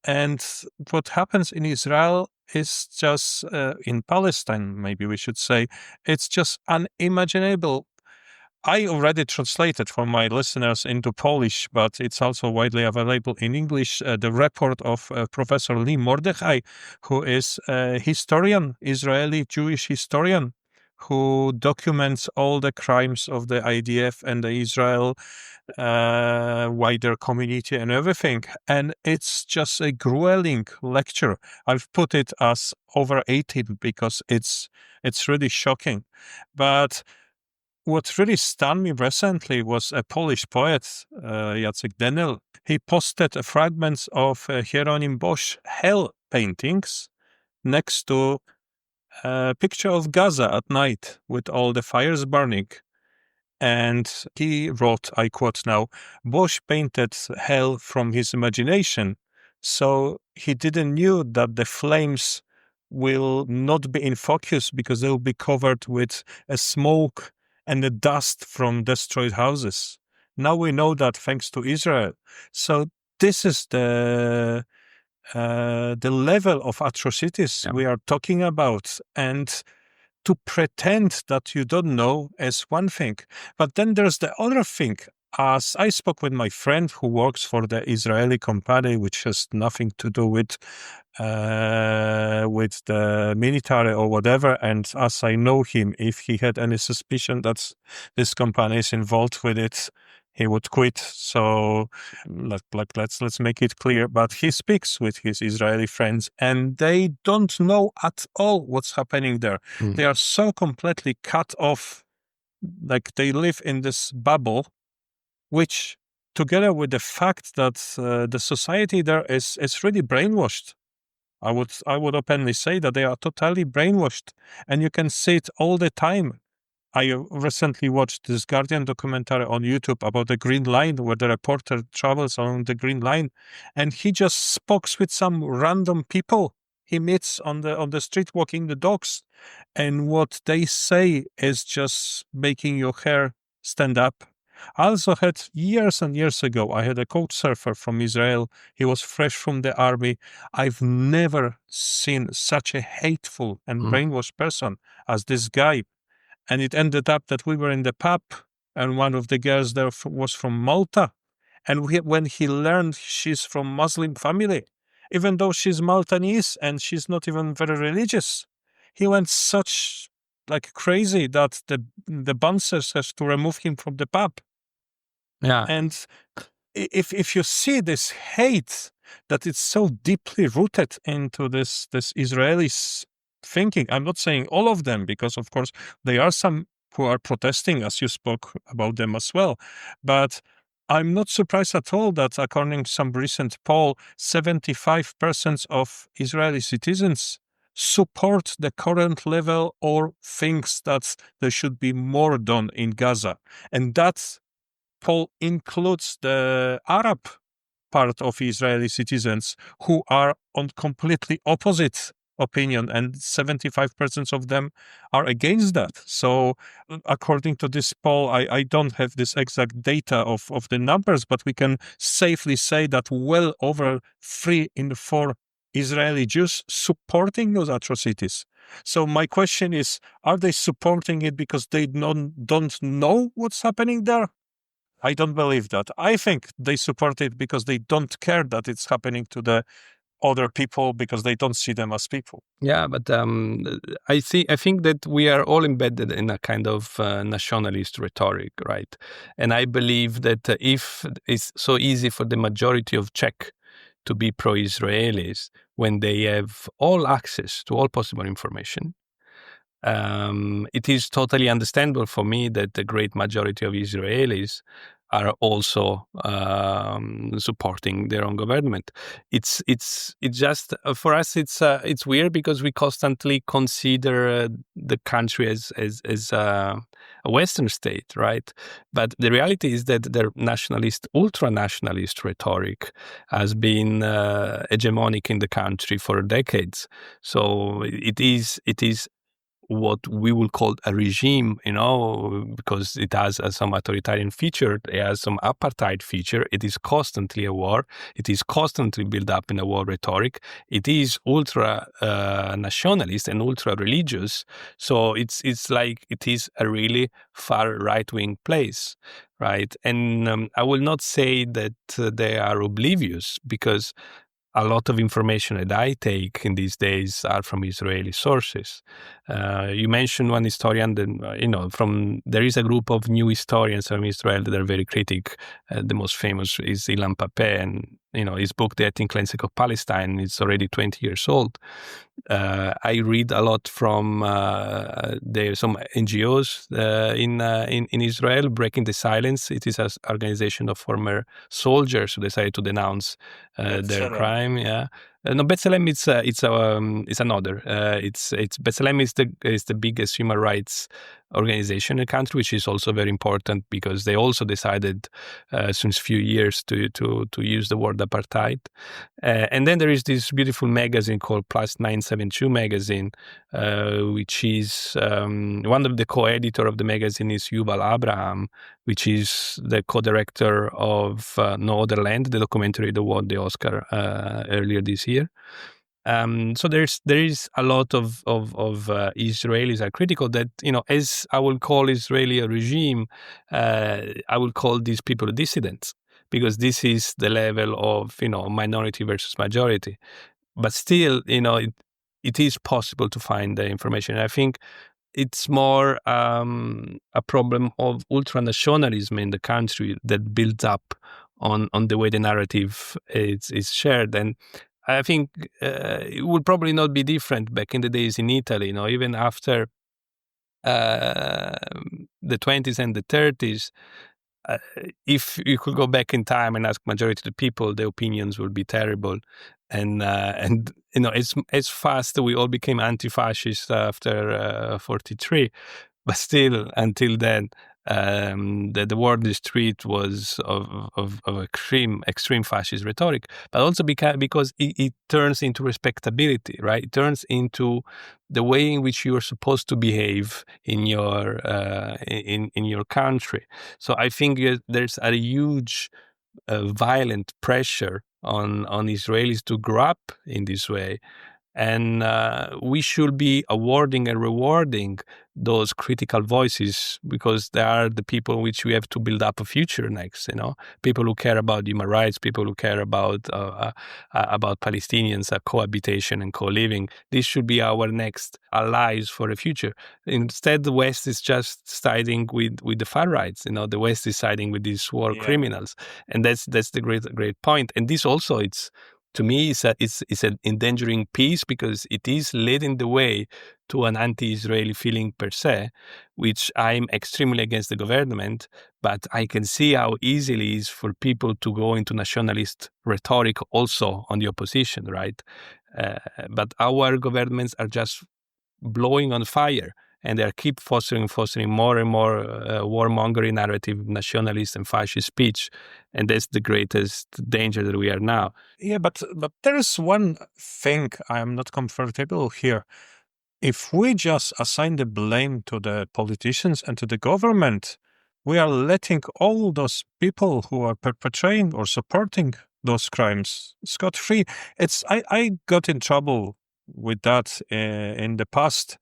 And what happens in Israel is just, in Palestine, maybe we should say, it's just unimaginable. I already translated for my listeners into Polish, but it's also widely available in English, the report of Professor Lee Mordechai, who is a historian, Israeli Jewish historian, who documents all the crimes of the IDF and the Israel wider community and everything. And it's just a grueling lecture. I've put it as over 18 because it's really shocking. But what really stunned me recently was a Polish poet, Jacek Denel. He posted fragments of Hieronim Bosch hell paintings next to a picture of Gaza at night with all the fires burning. And he wrote, I quote now, Bosch painted hell from his imagination, so he didn't knew that the flames will not be in focus because they will be covered with a smoke and the dust from destroyed houses. Now we know that thanks to Israel. So this is the level of atrocities we are talking about. And to pretend that you don't know is one thing. But then there's the other thing. As I spoke with my friend who works for the Israeli company, which has nothing to do with the military or whatever, and as I know him, if he had any suspicion that this company is involved with it, he would quit. So let's make it clear. But he speaks with his Israeli friends and they don't know at all what's happening there. They are so completely cut off, like they live in this bubble, which together with the fact that the society there is really brainwashed. I would openly say that they are totally brainwashed, and you can see it all the time. I recently watched this Guardian documentary on YouTube about the Green Line, where the reporter travels along the Green Line, and he just speaks with some random people he meets on the street walking the dogs, and what they say is just making your hair stand up. I also had years and years ago, I had a coach surfer from Israel. He was fresh from the army. I've never seen such a hateful and brainwashed person as this guy. And it ended up that we were in the pub, and one of the girls there was from Malta. And when he learned she's from Muslim family, even though she's Maltese and she's not even very religious, he went such like crazy that the bouncers has to remove him from the pub. Yeah. And if you see this hate that it's so deeply rooted into this Israelis thinking, I'm not saying all of them, because of course there are some who are protesting, as you spoke about them as well. But I'm not surprised at all that according to some recent poll, 75% of Israeli citizens support the current level or thinks that there should be more done in Gaza. And that poll includes the Arab part of Israeli citizens who are on completely opposite opinion, and 75% of them are against that. So according to this poll, I don't have this exact data of the numbers, but we can safely say that well over 3 in 4 Israeli Jews supporting those atrocities. So my question is, are they supporting it because they don't know what's happening there? I don't believe that. I think they support it because they don't care that it's happening to the other people, because they don't see them as people. Yeah, but I think that we are all embedded in a kind of nationalist rhetoric, right? And I believe that if it's so easy for the majority of Czech to be pro-Israelis when they have all access to all possible information, it is totally understandable for me that the great majority of Israelis are also supporting their own government. It's just for us. It's weird because we constantly consider the country as a Western state, right? But the reality is that their nationalist, ultra-nationalist rhetoric has been hegemonic in the country for decades. So it is what we will call a regime, because it has some authoritarian feature, it has some apartheid feature. It is constantly a war. It is constantly built up in a war rhetoric. It is ultra nationalist and ultra religious. So it's like it is a really far right wing place, right? And I will not say that they are oblivious, because a lot of information that I take in these days are from Israeli sources. You mentioned one historian, that, there is a group of new historians from Israel that are very critic. The most famous is Ilan Pappé, and his book, The Ethnic Landscape of Palestine, is already 20 years old. I read a lot from some NGOs in Israel, Breaking the Silence. It is an organization of former soldiers who decided to denounce their crime. Yeah. No, B'Tselem it's another. It's B'Tselem is the biggest human rights organization in the country, which is also very important because they also decided since few years to use the word apartheid. And then there is this beautiful magazine called Plus 972 magazine, which is one of the co-editor of the magazine is Yuval Abraham, which is the co-director of No Other Land, the documentary that won the Oscar earlier this year. So there is a lot of Israelis are critical that, as I will call Israeli a regime, I will call these people dissidents, because this is the level of, minority versus majority. But still, it is possible to find the information. I think it's more a problem of ultranationalism in the country that builds up on the way the narrative is shared. And I think it would probably not be different back in the days in Italy, even after the 20s and the 30s. If you could go back in time and ask majority of the people, the opinions would be terrible. And as fast we all became anti-fascist after 43, but still until then, The word in the street was of extreme fascist rhetoric, but also because it turns into respectability, right? It turns into the way in which you are supposed to behave in your in your country. So I think there's a huge violent pressure on Israelis to grow up in this way. And we should be awarding and rewarding those critical voices, because they are the people which we have to build up a future next. People who care about human rights, people who care about Palestinians, cohabitation and co-living. This should be our next allies for the future. Instead, the West is just siding with the far rights. The West is siding with these war criminals, and that's the great point. And this also, to me, it's an endangering peace, because it is leading the way to an anti-Israeli feeling per se, which I'm extremely against the government, but I can see how easily it is for people to go into nationalist rhetoric also on the opposition, right? But our governments are just blowing on fire, and they keep fostering more and more warmongering narrative, nationalist and fascist speech. And that's the greatest danger that we are now. Yeah, but there is one thing I am not comfortable here. If we just assign the blame to the politicians and to the government, we are letting all those people who are perpetrating or supporting those crimes scot-free. I got in trouble with that in the past,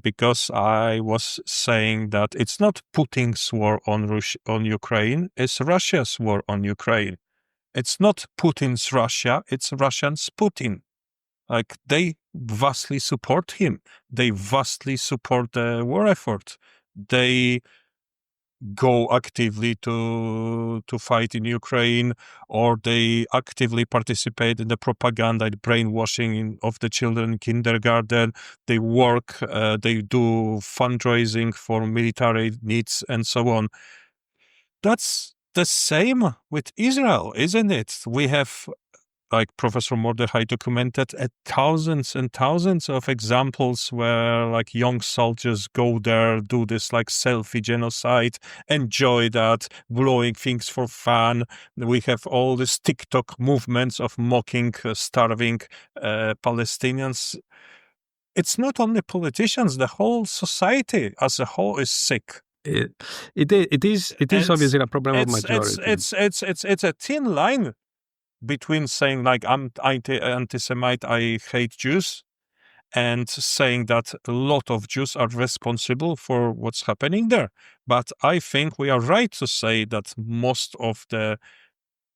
because I was saying that it's not Putin's war on Ukraine, it's Russia's war on Ukraine. It's not Putin's Russia, it's Russians' Putin. Like, they vastly support him. They vastly support the war effort. They go actively to fight in Ukraine, or they actively participate in the propaganda and brainwashing of the children in kindergarten. They work, they do fundraising for military needs and so on. That's the same with Israel, isn't it? We have, like Professor Mordechai documented, thousands and thousands of examples where like young soldiers go there, do this like selfie genocide, enjoy that, blowing things for fun. We have all these TikTok movements of mocking starving Palestinians. It's not only politicians, the whole society as a whole is sick. It is obviously a problem of majority. It's a thin line between saying like I'm anti-Semite, I hate Jews, and saying that a lot of Jews are responsible for what's happening there. But I think we are right to say that most of the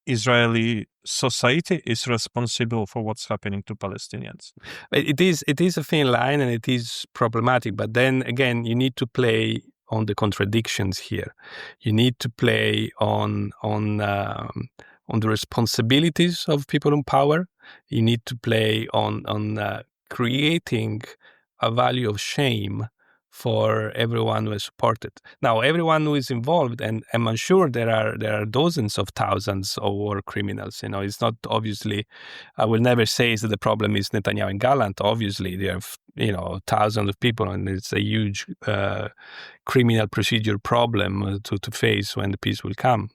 Israeli society is responsible for what's happening to Palestinians. It is a thin line, and it is problematic. But then again, you need to play on the contradictions here. You need to play on the responsibilities of people in power. You need to play on creating a value of shame for everyone who is supported. Now, everyone who is involved, and I'm sure there are dozens of thousands of war criminals. It's not, obviously, I will never say that the problem is Netanyahu and Gallant. Obviously, there are thousands of people, and it's a huge criminal procedure problem to face when the peace will come.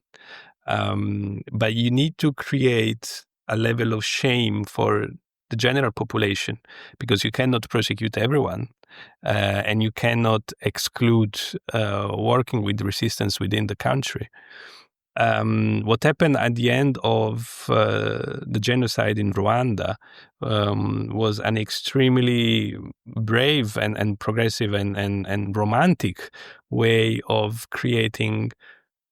But you need to create a level of shame for the general population, because you cannot prosecute everyone, and you cannot exclude working with resistance within the country. What happened at the end of the genocide in Rwanda was an extremely brave and progressive and romantic way of creating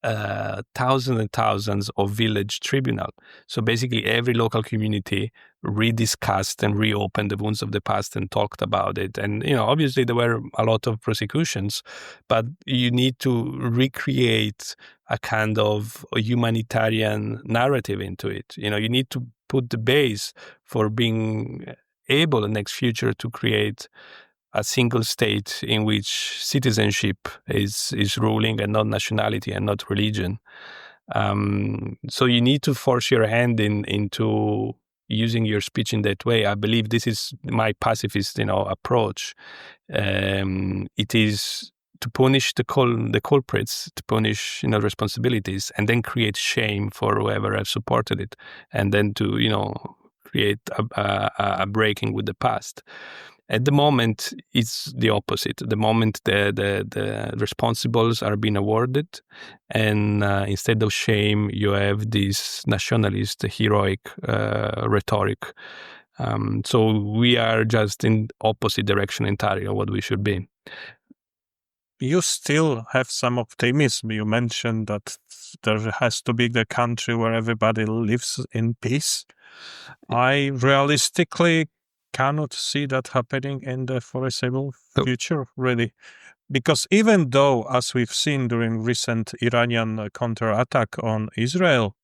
thousands and thousands of village tribunal. So basically every local community rediscussed and reopened the wounds of the past and talked about it. And, obviously there were a lot of prosecutions, but you need to recreate a kind of a humanitarian narrative into it. You need to put the base for being able in the next future to create a single state in which citizenship is ruling, and not nationality and not religion. So you need to force your hand into using your speech in that way. I believe this is my pacifist, approach. It is to punish the culprits, to punish responsibilities, and then create shame for whoever has supported it, and then to create a breaking with the past. At the moment, it's the opposite. At the moment, the responsibles are being awarded, and instead of shame, you have this nationalist, heroic rhetoric. So we are just in opposite direction entirely of what we should be. You still have some optimism. You mentioned that there has to be the country where everybody lives in peace. I realistically cannot see that happening in the foreseeable future, really. Because even though, as we've seen during recent Iranian counterattack on Israel,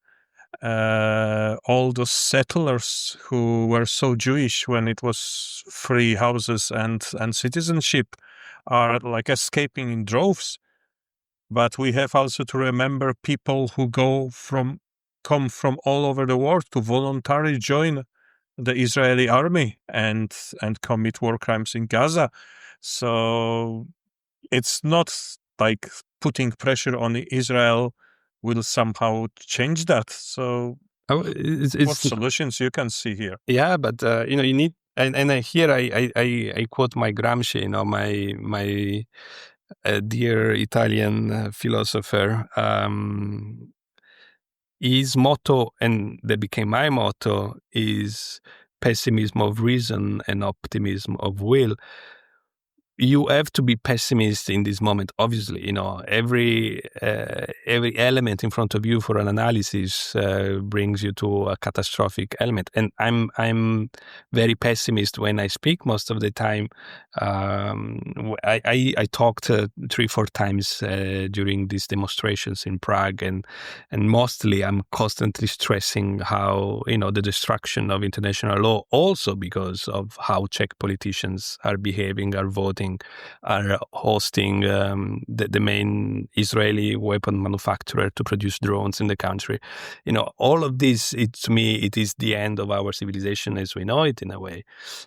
all those settlers who were so Jewish when it was free houses and citizenship are like escaping in droves. But we have also to remember people who come from all over the world to voluntarily join the Israeli army and commit war crimes in Gaza. So it's not like putting pressure on Israel will somehow change that. So what solutions you can see here? Yeah, but you need, and here I quote my Gramsci, my dear Italian philosopher. His motto, and that became my motto, is pessimism of reason and optimism of will. You have to be pessimist in this moment. Obviously, every element in front of you for an analysis brings you to a catastrophic element. And I'm very pessimist when I speak most of the time. I talked 3-4 times during these demonstrations in Prague, and mostly I'm constantly stressing how the destruction of international law, also because of how Czech politicians are behaving, are voting, are hosting the main Israeli weapon manufacturer to produce drones in the country. All of this, to me, it is the end of our civilization as we know it in a way.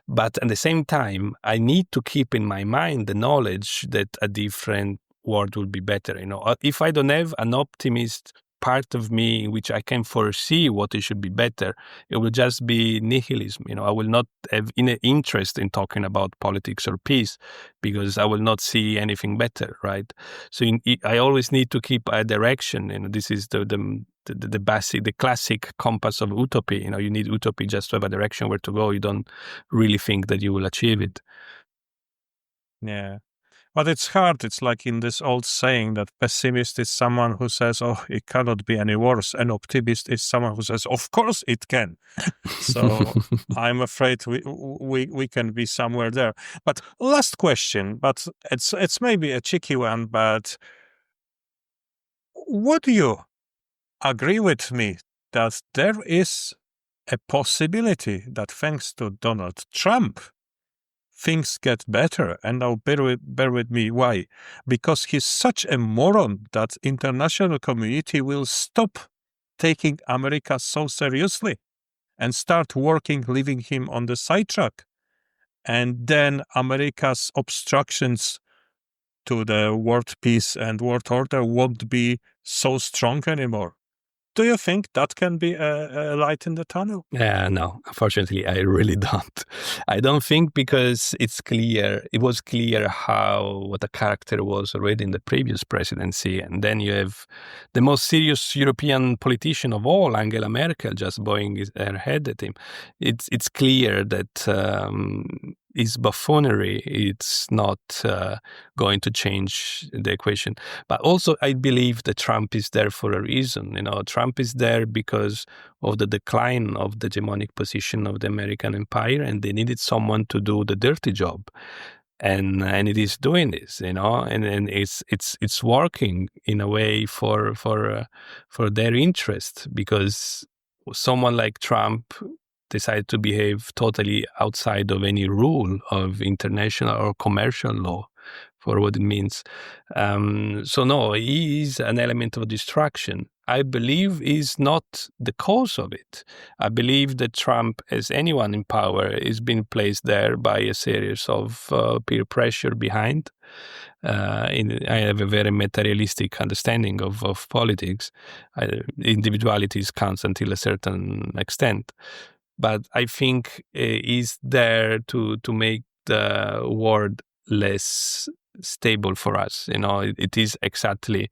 But at the same time, I need to keep in my mind the knowledge that a different world will be better. If I don't have an optimist part of me in which I can foresee what it should be better, it will just be nihilism. I will not have any interest in talking about politics or peace because I will not see anything better, right? So I always need to keep a direction. This is the basic, the classic compass of utopia. You need utopia just to have a direction where to go. You don't really think that you will achieve it. Yeah. But it's hard. It's like in this old saying that pessimist is someone who says, oh, it cannot be any worse. And optimist is someone who says, of course it can. So I'm afraid we can be somewhere there. But last question, but it's maybe a tricky one, but would you agree with me that there is a possibility that thanks to Donald Trump, things get better? And now bear with me. Why? Because he's such a moron that international community will stop taking America so seriously and start leaving him on the sidetrack. And then America's obstructions to the world peace and world order won't be so strong anymore. Do you think that can be a light in the tunnel? No, unfortunately, I really don't. I don't think, because it's clear. It was clear what the character was already in the previous presidency. And then you have the most serious European politician of all, Angela Merkel, just bowing her head at him. It's clear that his buffoonery, it's not going to change the equation. But also, I believe that Trump is there for a reason. Trump is there because of the decline of the hegemonic position of the American empire, and they needed someone to do the dirty job. And it is doing this, and it's working in a way for their interest, because someone like Trump decided to behave totally outside of any rule of international or commercial law for what it means. So no, he is an element of distraction. I believe is not the cause of it. I believe that Trump, as anyone in power, is being placed there by a series of peer pressure behind. I have a very materialistic understanding of politics. Individualities counts until a certain extent, but I think is there to make the world less stable for us. It is exactly.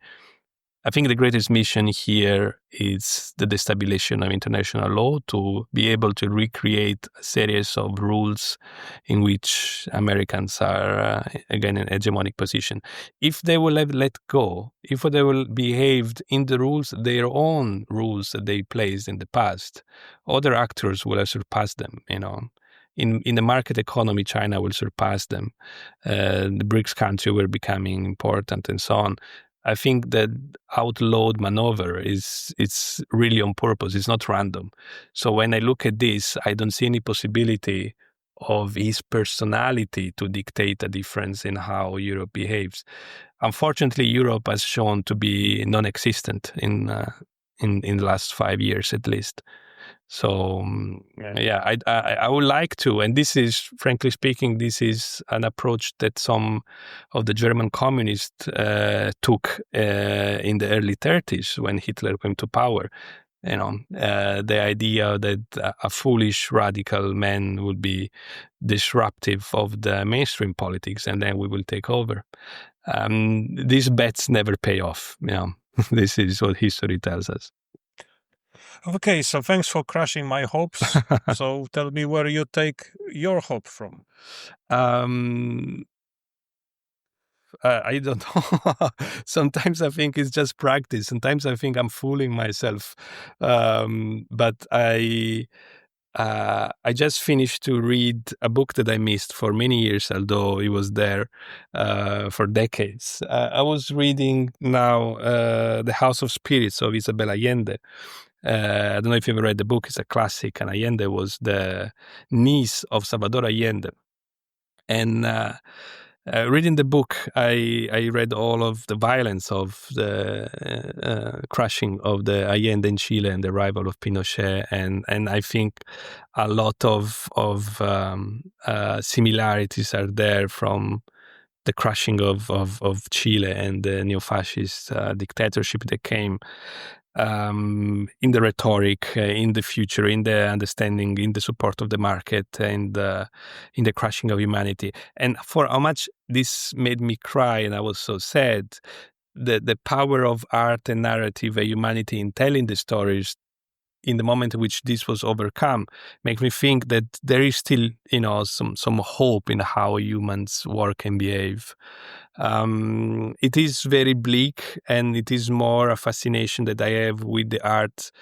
I think the greatest mission here is the destabilization of international law, to be able to recreate a series of rules in which Americans are, again, in hegemonic position. If they will have let go, if they will behaved in the rules, their own rules that they placed in the past, other actors will have surpassed them, In the market economy, China will surpass them. The BRICS countries were becoming important and so on. I think that outlawed maneuver it's really on purpose. It's not random. So when I look at this, I don't see any possibility of his personality to dictate a difference in how Europe behaves. Unfortunately, Europe has shown to be non-existent in the last 5 years at least. So I would like to, and this is, frankly speaking, this is an approach that some of the German communists took in the early 30s when Hitler came to power. The idea that a foolish radical man would be disruptive of the mainstream politics, and then we will take over. These bets never pay off. This is what history tells us. Okay, so thanks for crushing my hopes. So tell me where you take your hope from. I don't know. Sometimes I think it's just practice. Sometimes I think I'm fooling myself. But I just finished to read a book that I missed for many years, although it was there for decades. I was reading now The House of Spirits of Isabel Allende. I don't know if you ever read the book. It's a classic, and Allende was the niece of Salvador Allende. And reading the book, I read all of the violence of the crushing of the Allende in Chile and the arrival of Pinochet, and I think a lot of similarities are there from the crushing of Chile and the neo-fascist dictatorship that came. In the rhetoric, in the future, in the understanding, in the support of the market, and in the crushing of humanity. And for how much this made me cry, and I was so sad, the power of art and narrative and humanity in telling the stories in the moment in which this was overcome make me think that there is still, some hope in how humans work and behave. It is very bleak, and it is more a fascination that I have with the art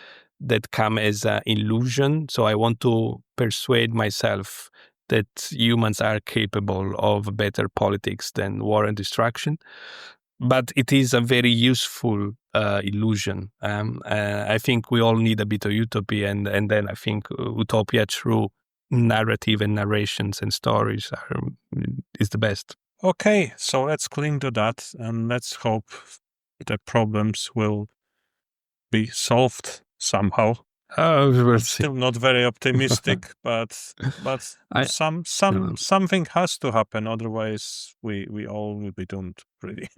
that come as an illusion. So I want to persuade myself that humans are capable of better politics than war and destruction. But it is a very useful illusion. I think we all need a bit of utopia, and then I think utopia through narrative and narrations and stories is the best. Okay, so let's cling to that, and let's hope the problems will be solved somehow. We'll Still not very optimistic, but something has to happen. Otherwise, we all will be doomed. Really.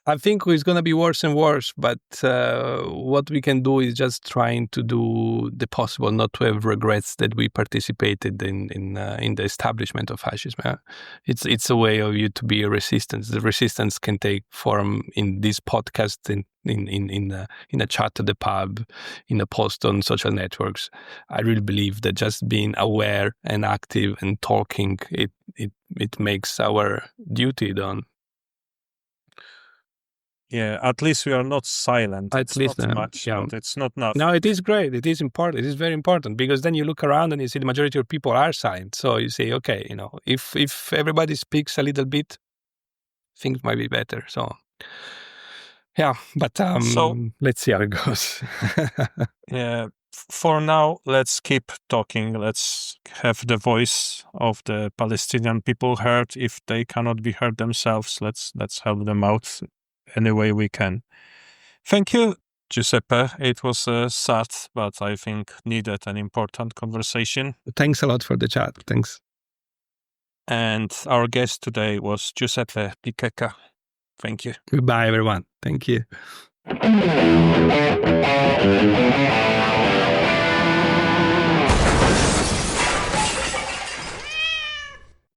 I think it's going to be worse and worse, but what we can do is just trying to do the possible, not to have regrets that we participated in the establishment of fascism. It's a way of you to be a resistance. The resistance can take form in this podcast, in a chat at the pub, in a post on social networks. I really believe that just being aware and active and talking, it makes our duty done. Yeah, at least we are not silent. At least not much, but it's not nothing. No, it is great. It is important. It is very important, because then you look around and you see the majority of people are silent. So you say, okay, if everybody speaks a little bit, things might be better. So, yeah, but let's see how it goes. Yeah, for now, let's keep talking. Let's have the voice of the Palestinian people heard. If they cannot be heard themselves, let's help them out any way we can. Thank you, Giuseppe. It was a sad, but I think needed and important conversation. Thanks a lot for the chat. Thanks. And our guest today was Giuseppe Picheca. Thank you. Goodbye, everyone. Thank you.